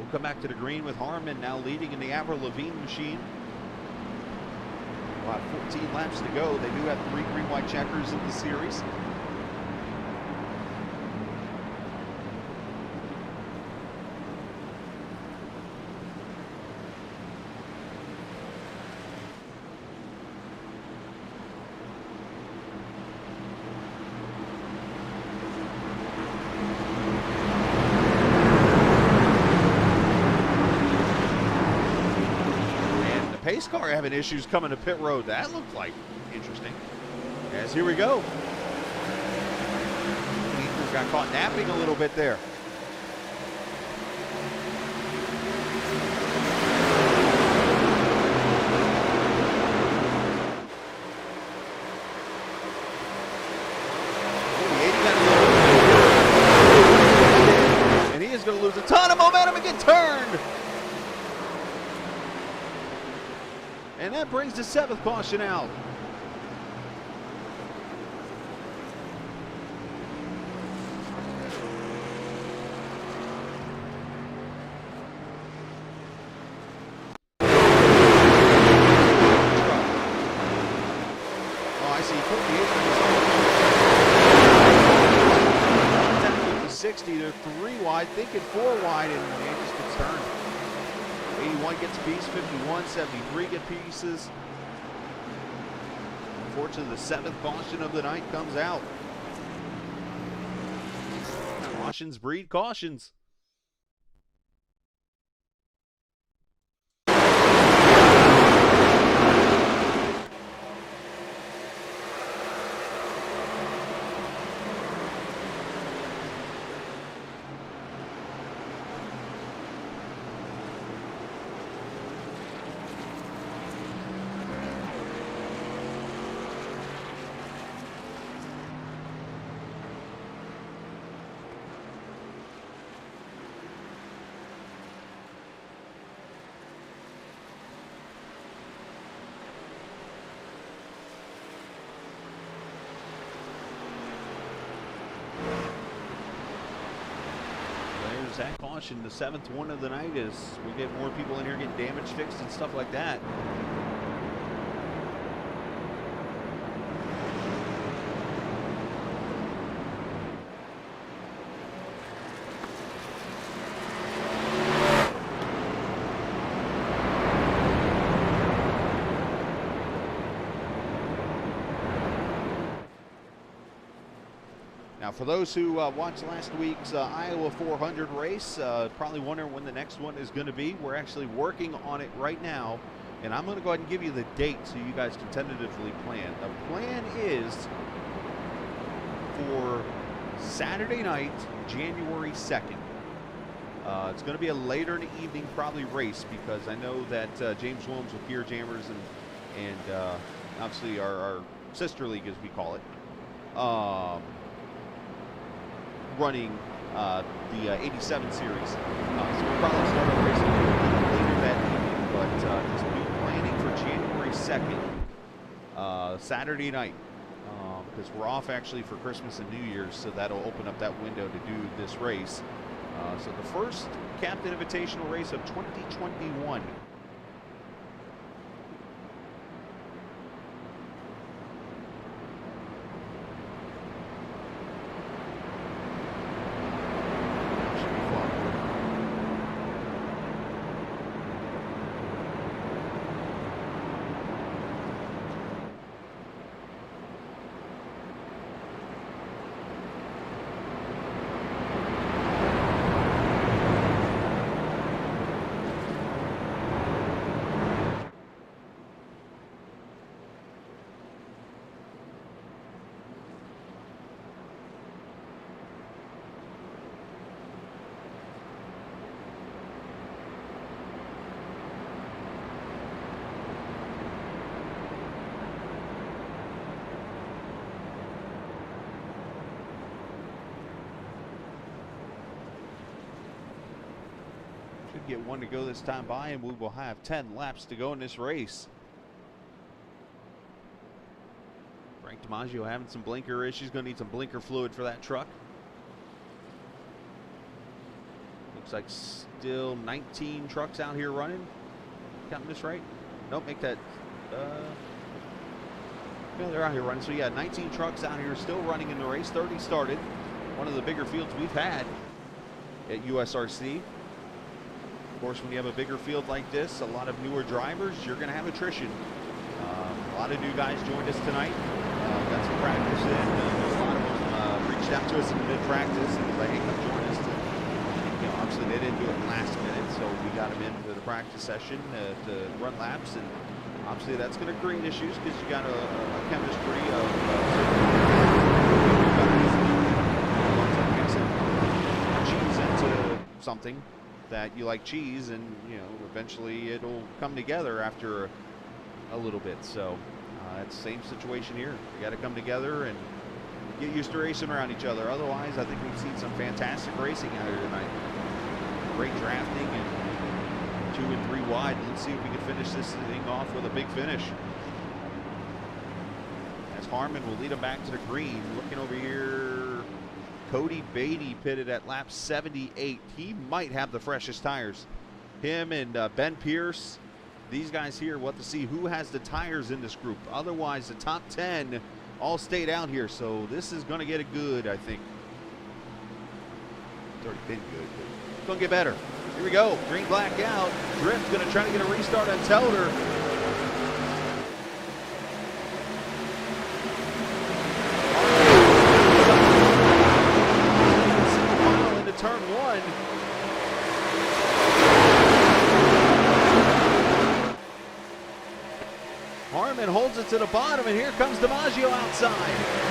We'll come back to the green with Harmon now leading in the Avril Lavigne machine. About 14 laps to go. They do have 3 green, white checkers in the series. Pace car having issues coming to pit road. That looked like interesting. As here we go. Leader got caught napping a little bit there. And he is going to lose a ton of momentum and get turned. And that brings the 7th caution out. Oh, I see. 50-60, they're 3 wide, thinking 4 wide, and they just get turned. 81 gets a piece, 51, 73 get pieces. Unfortunately, the 7th caution of the night comes out. Cautions breed cautions. That caution, the 7th one of the night, as we get more people in here getting damage fixed and stuff like that. Now, for those who watched last week's Iowa 400 race, probably wondering when the next one is going to be. We're actually working on it right now, and I'm going to go ahead and give you the date so you guys can tentatively plan. The plan is for Saturday night, January 2nd. It's going to be a later in the evening probably race, because I know that James Williams with Gear Jammers and obviously our sister league, as we call it, running the 87 series. So we'll probably start our race a little later that evening, but just be planning for January 2nd, Saturday night, because we're off actually for Christmas and New Year's, so that'll open up that window to do this race. So the first Captain Invitational race of 2021. Should get one to go this time by, and we will have 10 laps to go in this race. Frank DiMaggio having some blinker issues. Going to need some blinker fluid for that truck. Looks like still 19 trucks out here running. Counting this right? Nope, make that. Yeah, they're out here running. So yeah, 19 trucks out here still running in the race. 30 started. One of the bigger fields we've had at USRC. Of course, when you have a bigger field like this, a lot of newer drivers, you're going to have attrition. A lot of new guys joined us tonight. Got some practice in. A lot of them reached out to us in mid-practice and was like, hey, come join us. Obviously, they didn't do it last minute, so we got them into the practice session to run laps. And obviously, that's going to create issues because you got a chemistry of cheese into something that you like cheese, and eventually it'll come together after a little bit. So it's the same situation here. You got to come together and get used to racing around each other. Otherwise, I think we've seen some fantastic racing out here tonight. Great drafting and 2 and 3 wide. Let's see if we can finish this thing off with a big finish. As Harmon will lead him back to the green. Looking over here, Cody Beatty pitted at lap 78. He might have the freshest tires. Him and Ben Pierce, these guys here, we'll have to see who has the tires in this group. Otherwise, the top 10 all stayed out here, so this is going to get it good, I think. It's already been good, but it's going to get better. Here we go. Green black out. Drift's going to try to get a restart on Telder. Into turn 1. Harmon holds it to the bottom, and here comes DiMaggio outside.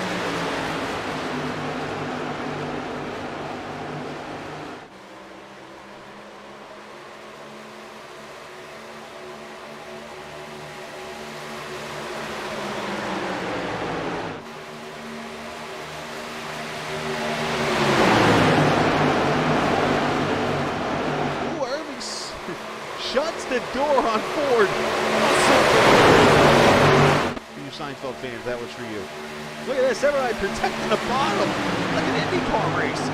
Shuts the door on Ford. For you Seinfeld fans, that was for you. Look at this, everybody protecting the bottom like an IndyCar race.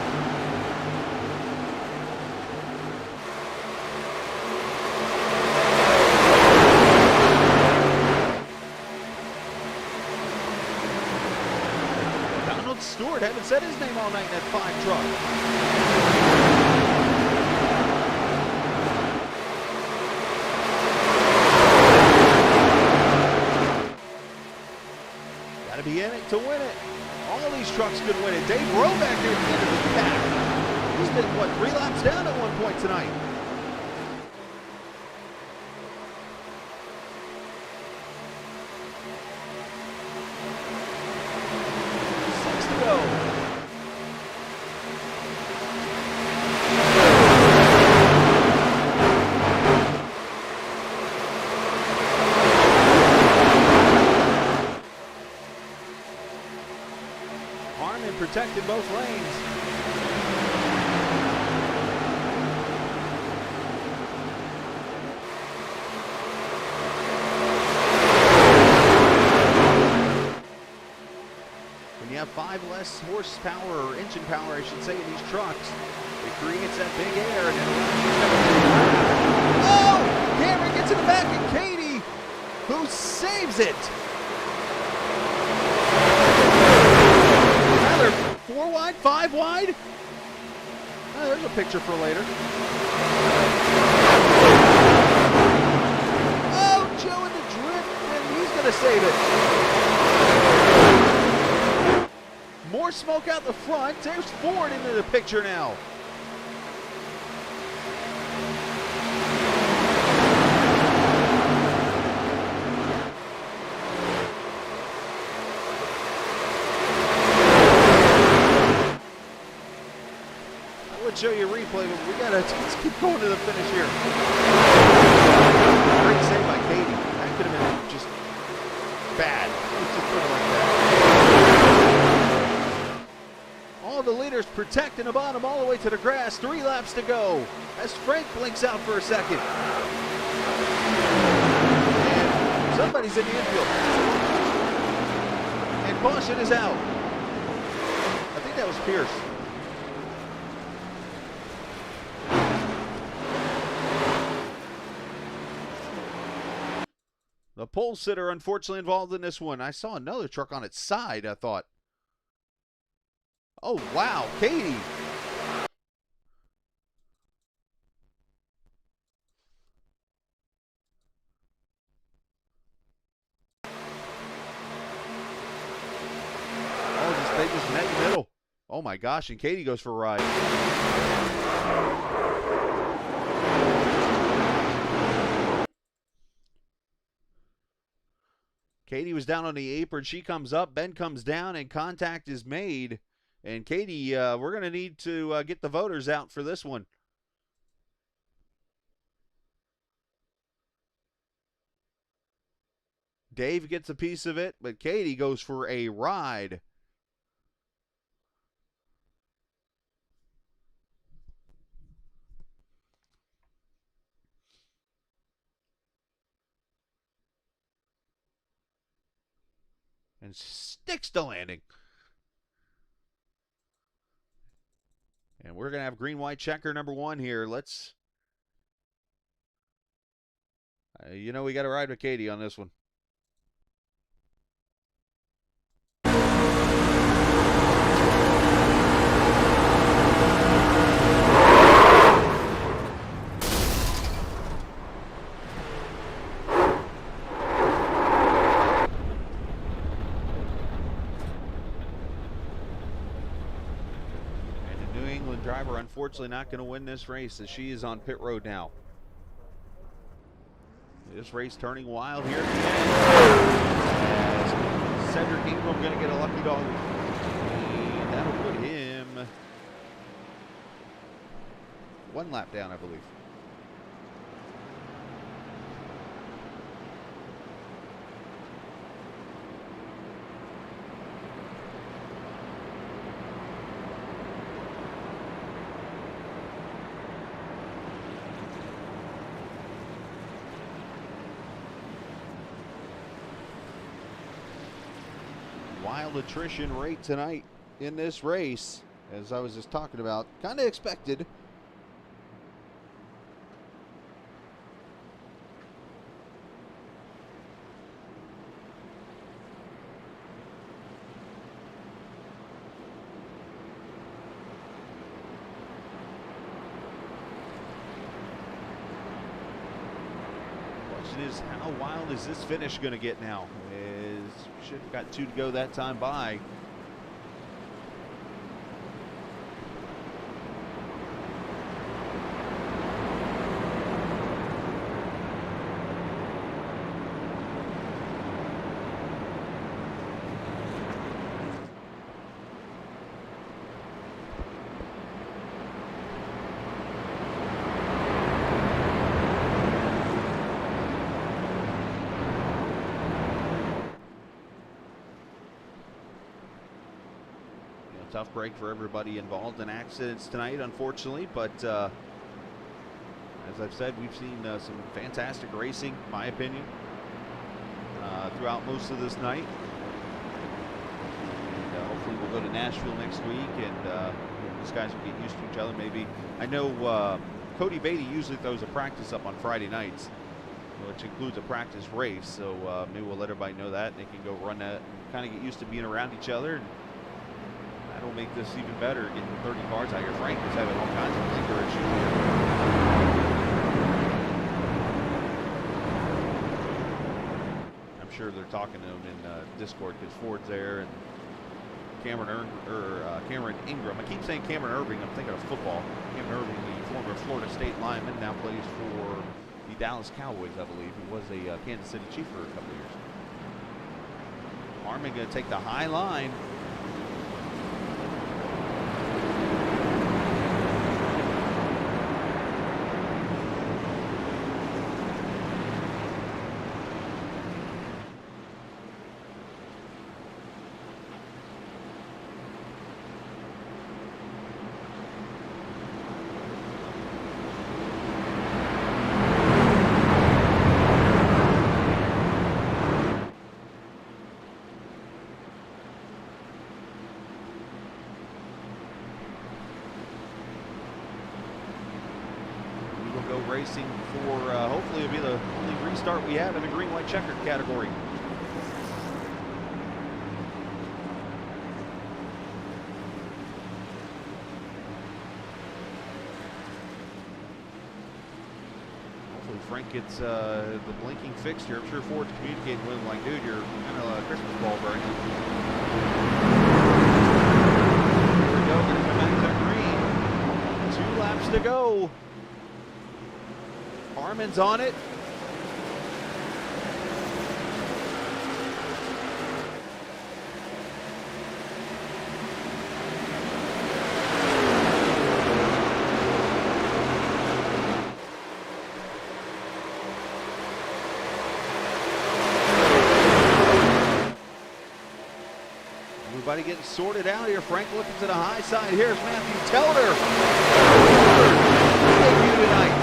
Donald Stewart haven't said his name all night in that 5 truck. Be in it to win it. All these trucks could win it. Dave Roback here at the end of the pack. He's been, what, 3 laps down at one point tonight. Six to go. Protected both lanes. When you have 5 less horsepower, or engine power, I should say, in these trucks, it creates that big air. And oh! Cameron gets in the back of Katie, who saves it. 4 wide, 5 wide. Oh, there's a picture for later. Oh, Joe in the drift, and he's going to save it. More smoke out the front. There's Ford into the picture now. Show you a replay, but we gotta let's keep going to the finish here. Great save by Katie. That could have been just bad. Just put it like that. All the leaders protecting the bottom all the way to the grass. 3 laps to go as Frank blinks out for a second. And somebody's in the infield. And caution is out. I think that was Pierce. The pole sitter, unfortunately, involved in this one. I saw another truck on its side, I thought. Oh, wow, Katie. Oh, they just met in the middle. Oh, my gosh, and Katie goes for a ride. Katie was down on the apron. She comes up. Ben comes down, and contact is made. And Katie, we're going to need to get the voters out for this one. Dave gets a piece of it, but Katie goes for a ride. And sticks the landing. And we're going to have green-white checker number 1 here. Let's... you know we got to ride with Katie on this one. Driver unfortunately not going to win this race as she is on pit road now. This race turning wild here at the end. As Cedric Ingram going to get a lucky dog. And that'll put him 1 lap down, I believe. Wild attrition rate tonight in this race, as I was just talking about. Kind of expected. Question is, how wild is this finish going to get now? Should have got 2 to go that time by. Tough break for everybody involved in accidents tonight, unfortunately, but as I've said, we've seen some fantastic racing, in my opinion, throughout most of this night. And, hopefully we'll go to Nashville next week, and these guys will get used to each other. Maybe, I know Cody Beatty usually throws a practice up on Friday nights, which includes a practice race, so maybe we'll let everybody know that. They can go run that and kind of get used to being around each other. And that'll make this even better, getting 30 cars out here. Frank is having all kinds of blinker issues here. I'm sure they're talking to him in Discord because Ford's there, and Cameron Ingram. I keep saying Cameron Irving. I'm thinking of football. Cameron Irving, the former Florida State lineman, now plays for the Dallas Cowboys, I believe. He was a Kansas City Chief for a couple of years. Harmon going to take the high line. racing for, hopefully it'll be the only restart we have in the green-white checkered category. Hopefully Frank gets the blinking fixed here. I'm sure Ford's communicating with him like, dude, you're kind of a Christmas bulb right now. Here we go, gonna come back to green. 2 laps to go. Harmon's on it. Everybody getting sorted out here. Frank looking to the high side. Here's Matthew Telder. Debut tonight.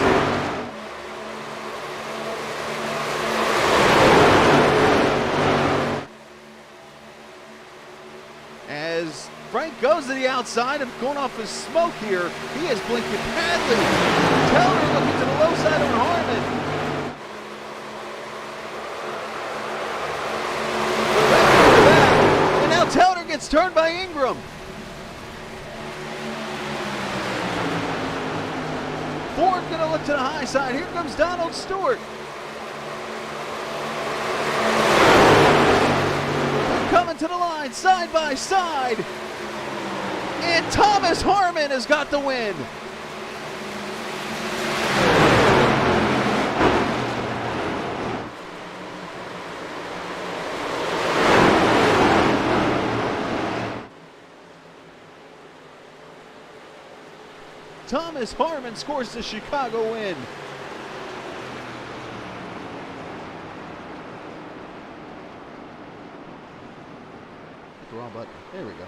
As Frank goes to the outside and going off his smoke here, he is blinking badly. Telder looking to the low side on Harmon. Telder gets turned by Ingram. Ford gonna look to the high side. Here comes Donald Stewart. Coming to the line, side by side. And Thomas Harmon has got the win. Thomas Harmon scores the Chicago win. Hit the wrong button. There we go.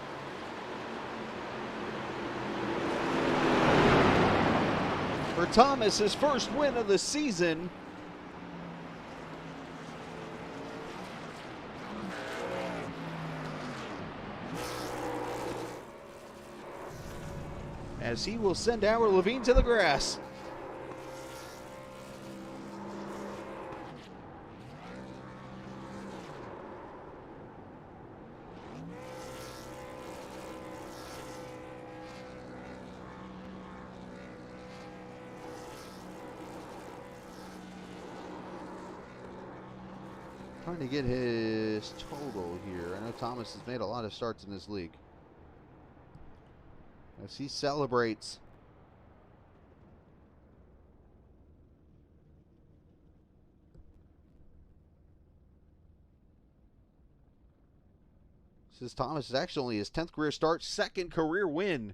For Thomas, his first win of the season. As he will send our Levine to the grass. Trying to get his total here. I know Thomas has made a lot of starts in this league. As he celebrates. Says Thomas is actually only his 10th career start, second career win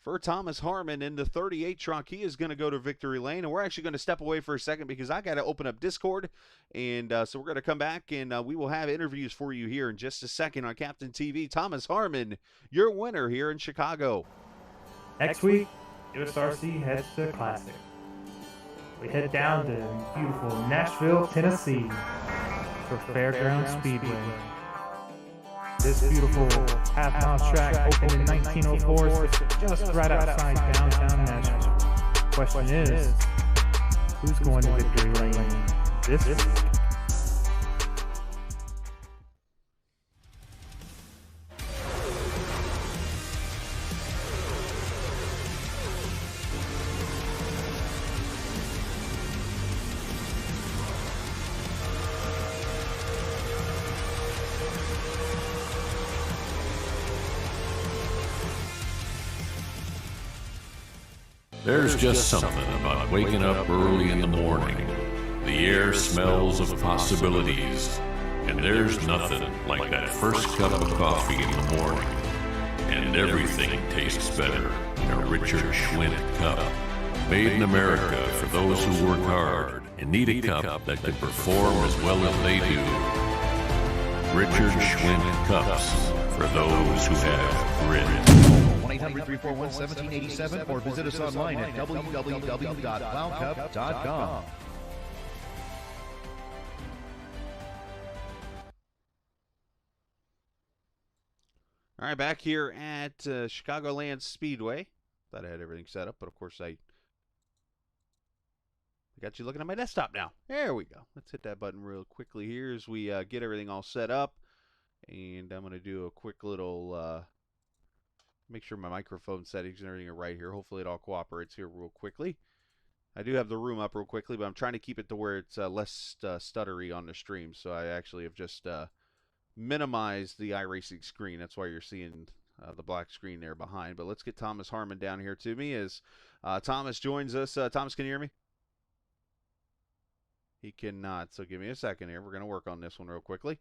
for Thomas Harmon in the 38 truck. He is going to go to victory lane, and we're actually going to step away for a second because I got to open up Discord, and so we're going to come back, and we will have interviews for you here in just a second on Captain TV. Thomas Harmon, your winner here in Chicago. Next week, USRC heads to the Classic. We head down to beautiful Nashville, Tennessee for Fairground Speedway. This beautiful half-mile track opened in 1904, just right outside downtown Nashville. Question is, who's going to victory lane this week? There's just something about waking up early in the morning. The air smells of possibilities. And there's nothing like that first cup of coffee in the morning. And everything tastes better in a Richard Schwint cup. Made in America for those who work hard and need a cup that can perform as well as they do. Richard Schwint cups for those who have grit. 1-800-341-1787 or visit us online at www.wowcup.com. All right, back here at Chicagoland Speedway. Thought I had everything set up, but of course I got you looking at my desktop now. There we go. Let's hit that button real quickly here as we get everything all set up. And I'm going to do a quick little, make sure my microphone settings and everything are right here. Hopefully it all cooperates here real quickly. I do have the room up real quickly, but I'm trying to keep it to where it's less stuttery on the stream. So I actually have just minimized the iRacing screen. That's why you're seeing the black screen there behind. But let's get Thomas Harmon down here to me as Thomas joins us. Thomas, can you hear me? He cannot. So give me a second here. We're going to work on this one real quickly.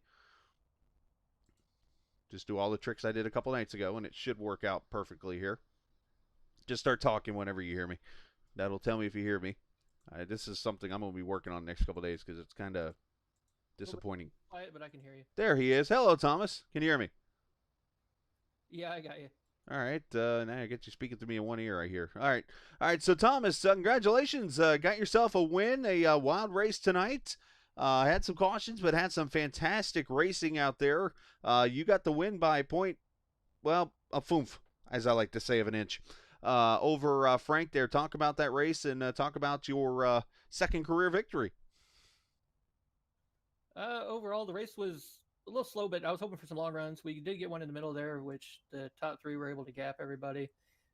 Just do all the tricks I did a couple nights ago, and it should work out perfectly here. Just start talking whenever you hear me. That'll tell me if you hear me. This is something I'm going to be working on the next couple days because it's kind of disappointing. Quiet, but I can hear you. There he is. Hello, Thomas. Can you hear me? Yeah, I got you. All right. Now I get you speaking to me in one ear, I hear. All right. So, Thomas, congratulations. Got yourself a win, a wild race tonight. Had some cautions, but had some fantastic racing out there. You got the win by a foomph, as I like to say, of an inch. Over Frank there. Talk about that race and talk about your second career victory. Overall, the race was a little slow, but I was hoping for some long runs. We did get one in the middle there, which the top three were able to gap everybody.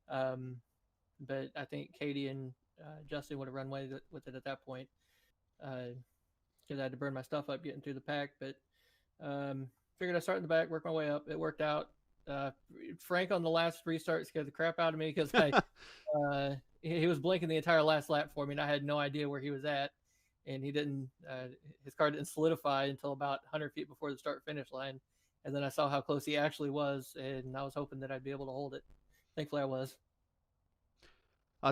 But I think Katie and Justin would have run away with it at that point because I had to burn my stuff up getting through the pack. But figured I'd start in the back, work my way up. It worked out. Frank on the last restart scared the crap out of me because he was blinking the entire last lap for me, and I had no idea where he was at. And he didn't. His car didn't solidify until about 100 feet before the start-finish line. And then I saw how close he actually was, and I was hoping that I'd be able to hold it. Thankfully, I was.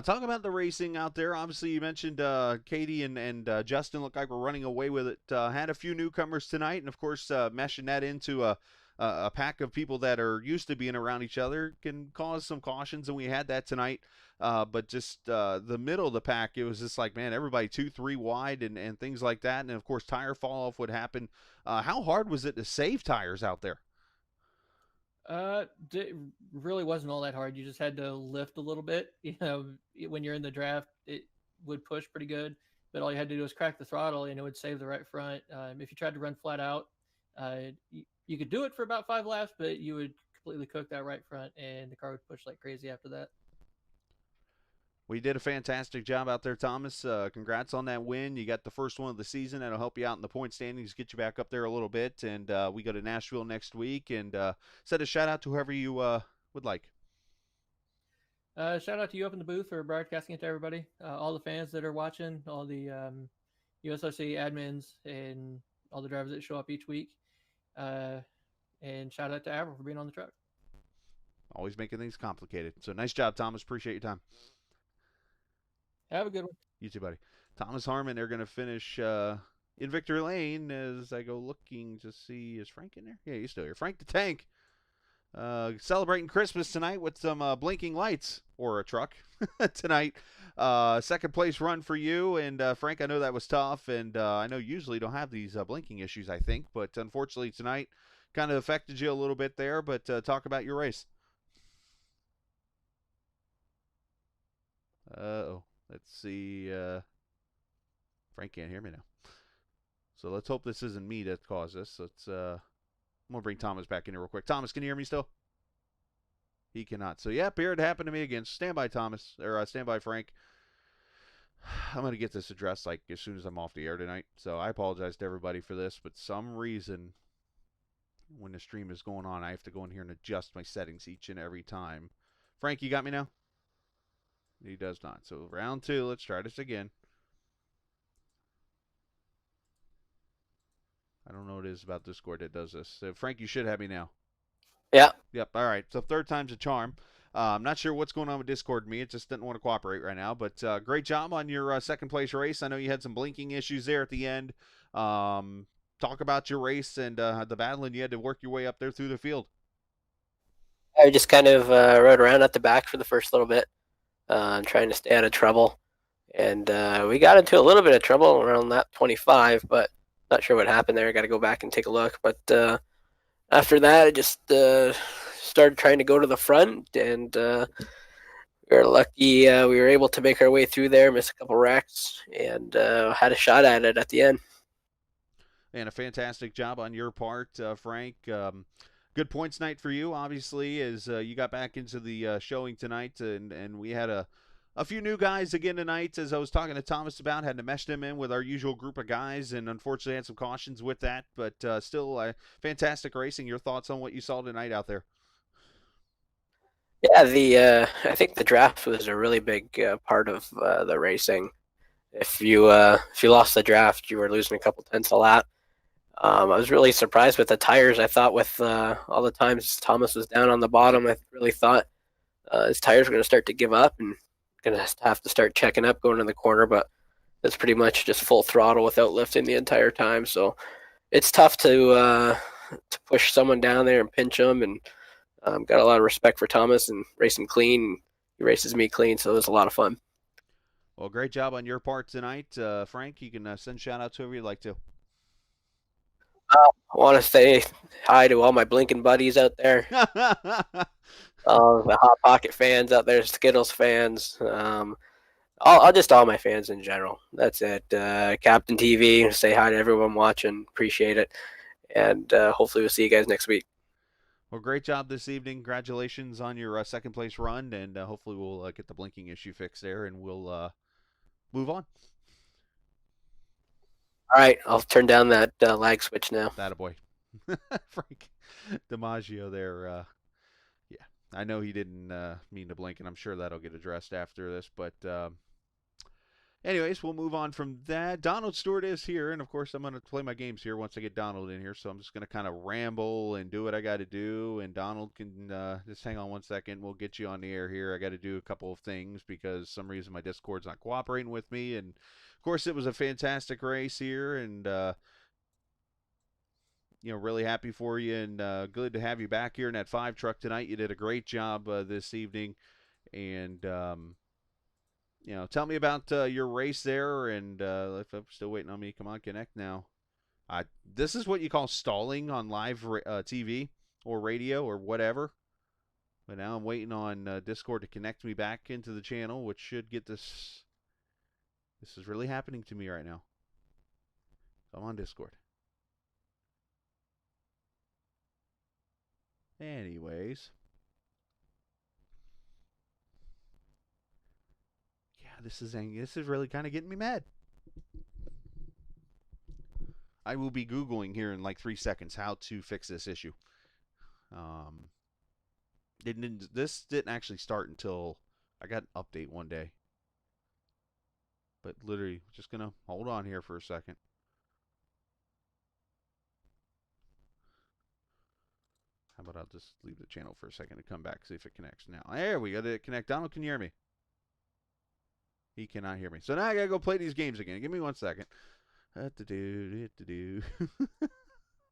Talk about the racing out there. Obviously, you mentioned Katie and Justin looked like we're running away with it. Had a few newcomers tonight, and of course, meshing that into a pack of people that are used to being around each other can cause some cautions, and we had that tonight. But just the middle of the pack, it was just like, man, everybody 2-3 wide and things like that. And of course, tire fall off would happen. How hard was it to save tires out there? It really wasn't all that hard. You just had to lift a little bit. You know, when you're in the draft, it would push pretty good, but all you had to do was crack the throttle and it would save the right front. If you tried to run flat out, you could do it for about 5 laps, but you would completely cook that right front and the car would push like crazy after that. We did a fantastic job out there, Thomas. Congrats on that win. You got the first one of the season. That'll help you out in the point standings, get you back up there a little bit. And we go to Nashville next week. And send a shout-out to whoever you would like. Shout out to you up in the booth for broadcasting it to everybody, all the fans that are watching, all the USRC admins, and all the drivers that show up each week. And shout out to Avril for being on the truck. Always making things complicated. So nice job, Thomas. Appreciate your time. Have a good one. You too, buddy. Thomas Harmon, they're going to finish in victory lane as I go looking to see, is Frank in there? Yeah, he's still here. Frank the Tank celebrating Christmas tonight with some blinking lights, or a truck tonight. Second place run for you. And Frank, I know that was tough, and I know usually you don't have these blinking issues, I think, but unfortunately tonight kind of affected you a little bit there. But talk about your race. Uh-oh. Let's see. Frank can't hear me now. So let's hope this isn't me that caused this. I'm going to bring Thomas back in here real quick. Thomas, can you hear me still? He cannot. So, yep, here it happened to me again. Stand by, Thomas. Or stand by, Frank. I'm going to get this addressed like as soon as I'm off the air tonight. So I apologize to everybody for this. But some reason, when the stream is going on, I have to go in here and adjust my settings each and every time. Frank, you got me now? He does not. So round 2, let's try this again. I don't know what it is about Discord that does this. So Frank, you should have me now. Yeah. Yep. All right. So third time's a charm. I'm not sure what's going on with Discord and me. It just didn't want to cooperate right now. But great job on your second place race. I know you had some blinking issues there at the end. Talk about your race and the battle, and you had to work your way up there through the field. I just kind of rode around at the back for the first little bit. Trying to stay out of trouble. And we got into a little bit of trouble around lap 25, but not sure what happened there. I got to go back and take a look. But after that, I just started trying to go to the front, and we were lucky we were able to make our way through there, miss a couple wrecks, and had a shot at it at the end. And a fantastic job on your part, Frank. Good points night for you, obviously, as you got back into the showing tonight, and we had a few new guys again tonight, as I was talking to Thomas about. Had to mesh them in with our usual group of guys, and unfortunately had some cautions with that, but still fantastic racing. Your thoughts on what you saw tonight out there? Yeah, I think the draft was a really big part of the racing. If you lost the draft, you were losing a couple tenths a lap. I was really surprised with the tires. I thought with all the times Thomas was down on the bottom, I really thought his tires were going to start to give up and going to have to start checking up going in the corner, but it's pretty much just full throttle without lifting the entire time. So it's tough to push someone down there and pinch them, and got a lot of respect for Thomas and racing clean. He races me clean, so it was a lot of fun. Well, great job on your part tonight. Frank, you can send shout-outs to whoever you'd like to. I want to say hi to all my blinking buddies out there. The Hot Pocket fans out there, Skittles fans, all my fans in general. That's it. Captain TV, say hi to everyone watching. Appreciate it. And hopefully we'll see you guys next week. Well, great job this evening. Congratulations on your second place run, and hopefully we'll get the blinking issue fixed there, and we'll move on. All right, I'll turn down that lag switch now. Attaboy. Frank DiMaggio there. Yeah, I know he didn't mean to blink, and I'm sure that'll get addressed after this. But anyways, we'll move on from that. Donald Stewart is here, and of course I'm going to play my games here once I get Donald in here. So I'm just going to kind of ramble and do what I got to do, and Donald can just hang on one second. We'll get you on the air here. I got to do a couple of things because some reason my Discord's not cooperating with me, and of course, it was a fantastic race here, and really happy for you, and good to have you back here in that 5 truck tonight. You did a great job this evening, and tell me about your race there, and if I'm still waiting on me, come on, connect now. This is what you call stalling on live TV or radio or whatever. But now I'm waiting on Discord to connect me back into the channel, which should get this. This is really happening to me right now. I'm on Discord. Anyways. Yeah, this is really kind of getting me mad. I will be Googling here in like 3 seconds how to fix this issue. This didn't actually start until I got an update one day. But literally, just going to hold on here for a second. How about I'll just leave the channel for a second and come back, see if it connects now. There we go. Did it connect? Donald, can you hear me? He cannot hear me. So now I got to go play these games again. Give me 1 second. This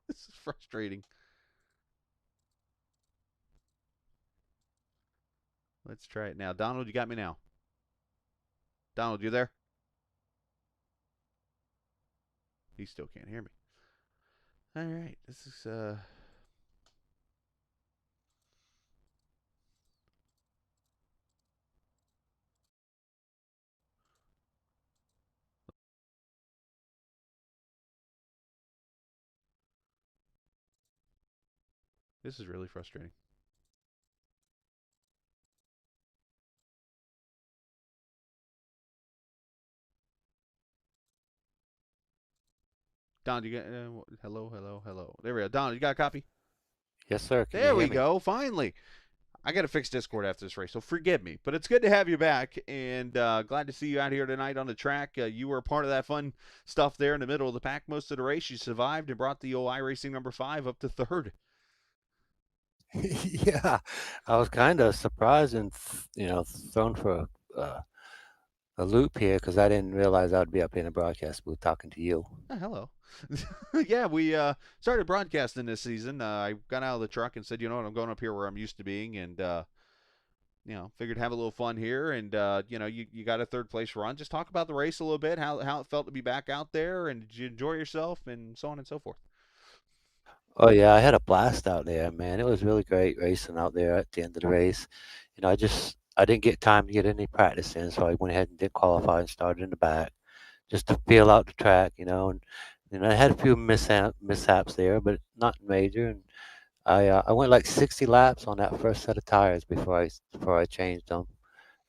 is frustrating. Let's try it now. Donald, you got me now? Donald, you there? He still can't hear me. All right, this is really frustrating. Don, you got hello. There we go. Don, you got a copy? Yes, sir. There we go. Finally. I got to fix Discord after this race, so forgive me. But it's good to have you back, and glad to see you out here tonight on the track. You were a part of that fun stuff there in the middle of the pack most of the race. You survived and brought the old iRacing number 5 up to 3rd. Yeah, I was kind of surprised and thrown for a loop here because I didn't realize I'd be up in a broadcast booth talking to you. Oh, hello. Yeah, we started broadcasting this season. I got out of the truck and said, you know what, I'm going up here where I'm used to being, and figured have a little fun here. And you got a 3rd place run. Just talk about the race a little bit, how it felt to be back out there, and did you enjoy yourself, and so on and so forth. Oh yeah, I had a blast out there, man. It was really great racing out there at the end of the race. I just I didn't get time to get any practice in, so I went ahead and did qualify and started in the back just to feel out the track, and I had a few mishaps there, but not major. And I went like 60 laps on that first set of tires before I changed them,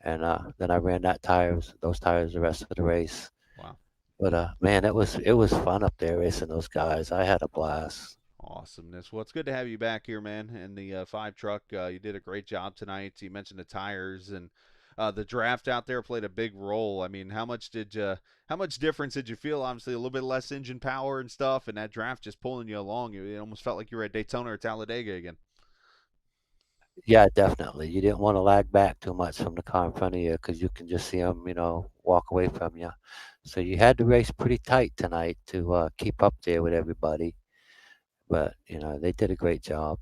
and then I ran those tires the rest of the race. Wow. But man, it was fun up there racing those guys. I had a blast. Awesomeness. Well, it's good to have you back here, man. And the 5 truck, you did a great job tonight. You mentioned the tires and the draft out there played a big role. I mean, how much difference did you feel? Obviously, a little bit less engine power and stuff, and that draft just pulling you along. It almost felt like you were at Daytona or Talladega again. Yeah, definitely. You didn't want to lag back too much from the car in front of you because you can just see them, walk away from you. So you had to race pretty tight tonight to keep up there with everybody. But, they did a great job.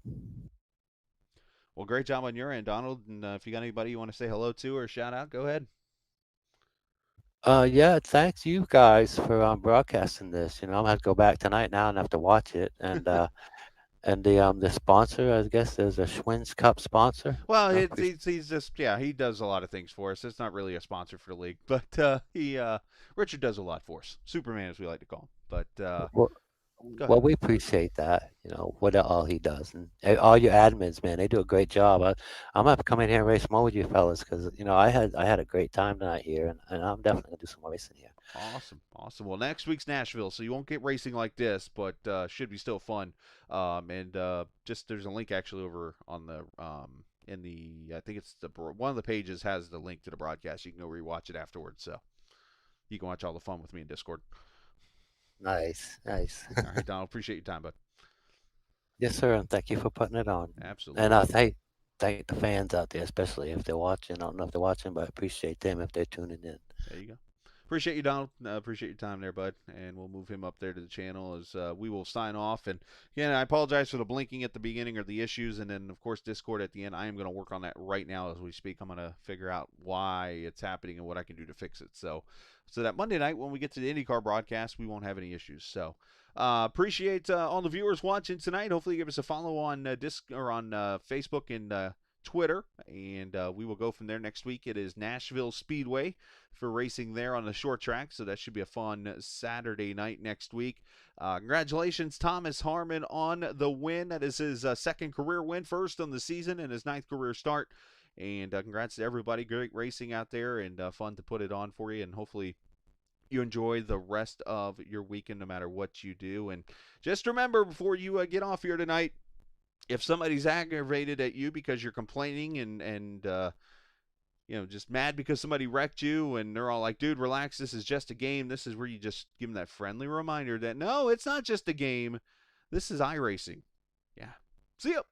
Well, great job on your end, Donald. And if you got anybody you want to say hello to or shout out, go ahead. Yeah, thanks you guys for broadcasting this. I'm gonna have to go back tonight now and have to watch it. And and the sponsor, I guess, there's a Schwinn's Cup sponsor. Well, he's just he does a lot of things for us. It's not really a sponsor for the league, but Richard does a lot for us. Superman, as we like to call him. But Well, we appreciate that, what all he does. And all your admins, man, they do a great job. I'm going to have to come in here and race more with you fellas because, I had a great time tonight here, and I'm definitely going to do some more racing here. Awesome. Well, next week's Nashville, so you won't get racing like this, but should be still fun. Just there's a link actually over on the I think it's one of the pages has the link to the broadcast. You can go rewatch it afterwards, so you can watch all the fun with me in Discord. Nice. All right, Donald, appreciate your time, bud. Yes, sir, and thank you for putting it on. Absolutely. And thank the fans out there, especially if they're watching. I don't know if they're watching, but I appreciate them if they're tuning in. There you go. Appreciate you, Donald. Appreciate your time there, bud. And we'll move him up there to the channel as we will sign off. And again, I apologize for the blinking at the beginning or the issues, and then of course Discord at the end. I am going to work on that right now as we speak. I'm going to figure out why it's happening and what I can do to fix it. So that Monday night when we get to the IndyCar broadcast, we won't have any issues. So appreciate all the viewers watching tonight. Hopefully, give us a follow on Facebook and Twitter, and we will go from there. Next week it is Nashville Speedway for racing there on the short track, so that should be a fun Saturday night next week. Congratulations, Thomas Harmon, on the win. That is his second career win, first on the season and his 9th career start. And congrats to everybody. Great racing out there, and fun to put it on for you, and hopefully you enjoy the rest of your weekend no matter what you do. And just remember, before you get off here tonight, if somebody's aggravated at you because you're complaining and just mad because somebody wrecked you, and they're all like, dude, relax, this is just a game, this is where you just give them that friendly reminder that, no, it's not just a game. This is iRacing. Yeah. See ya.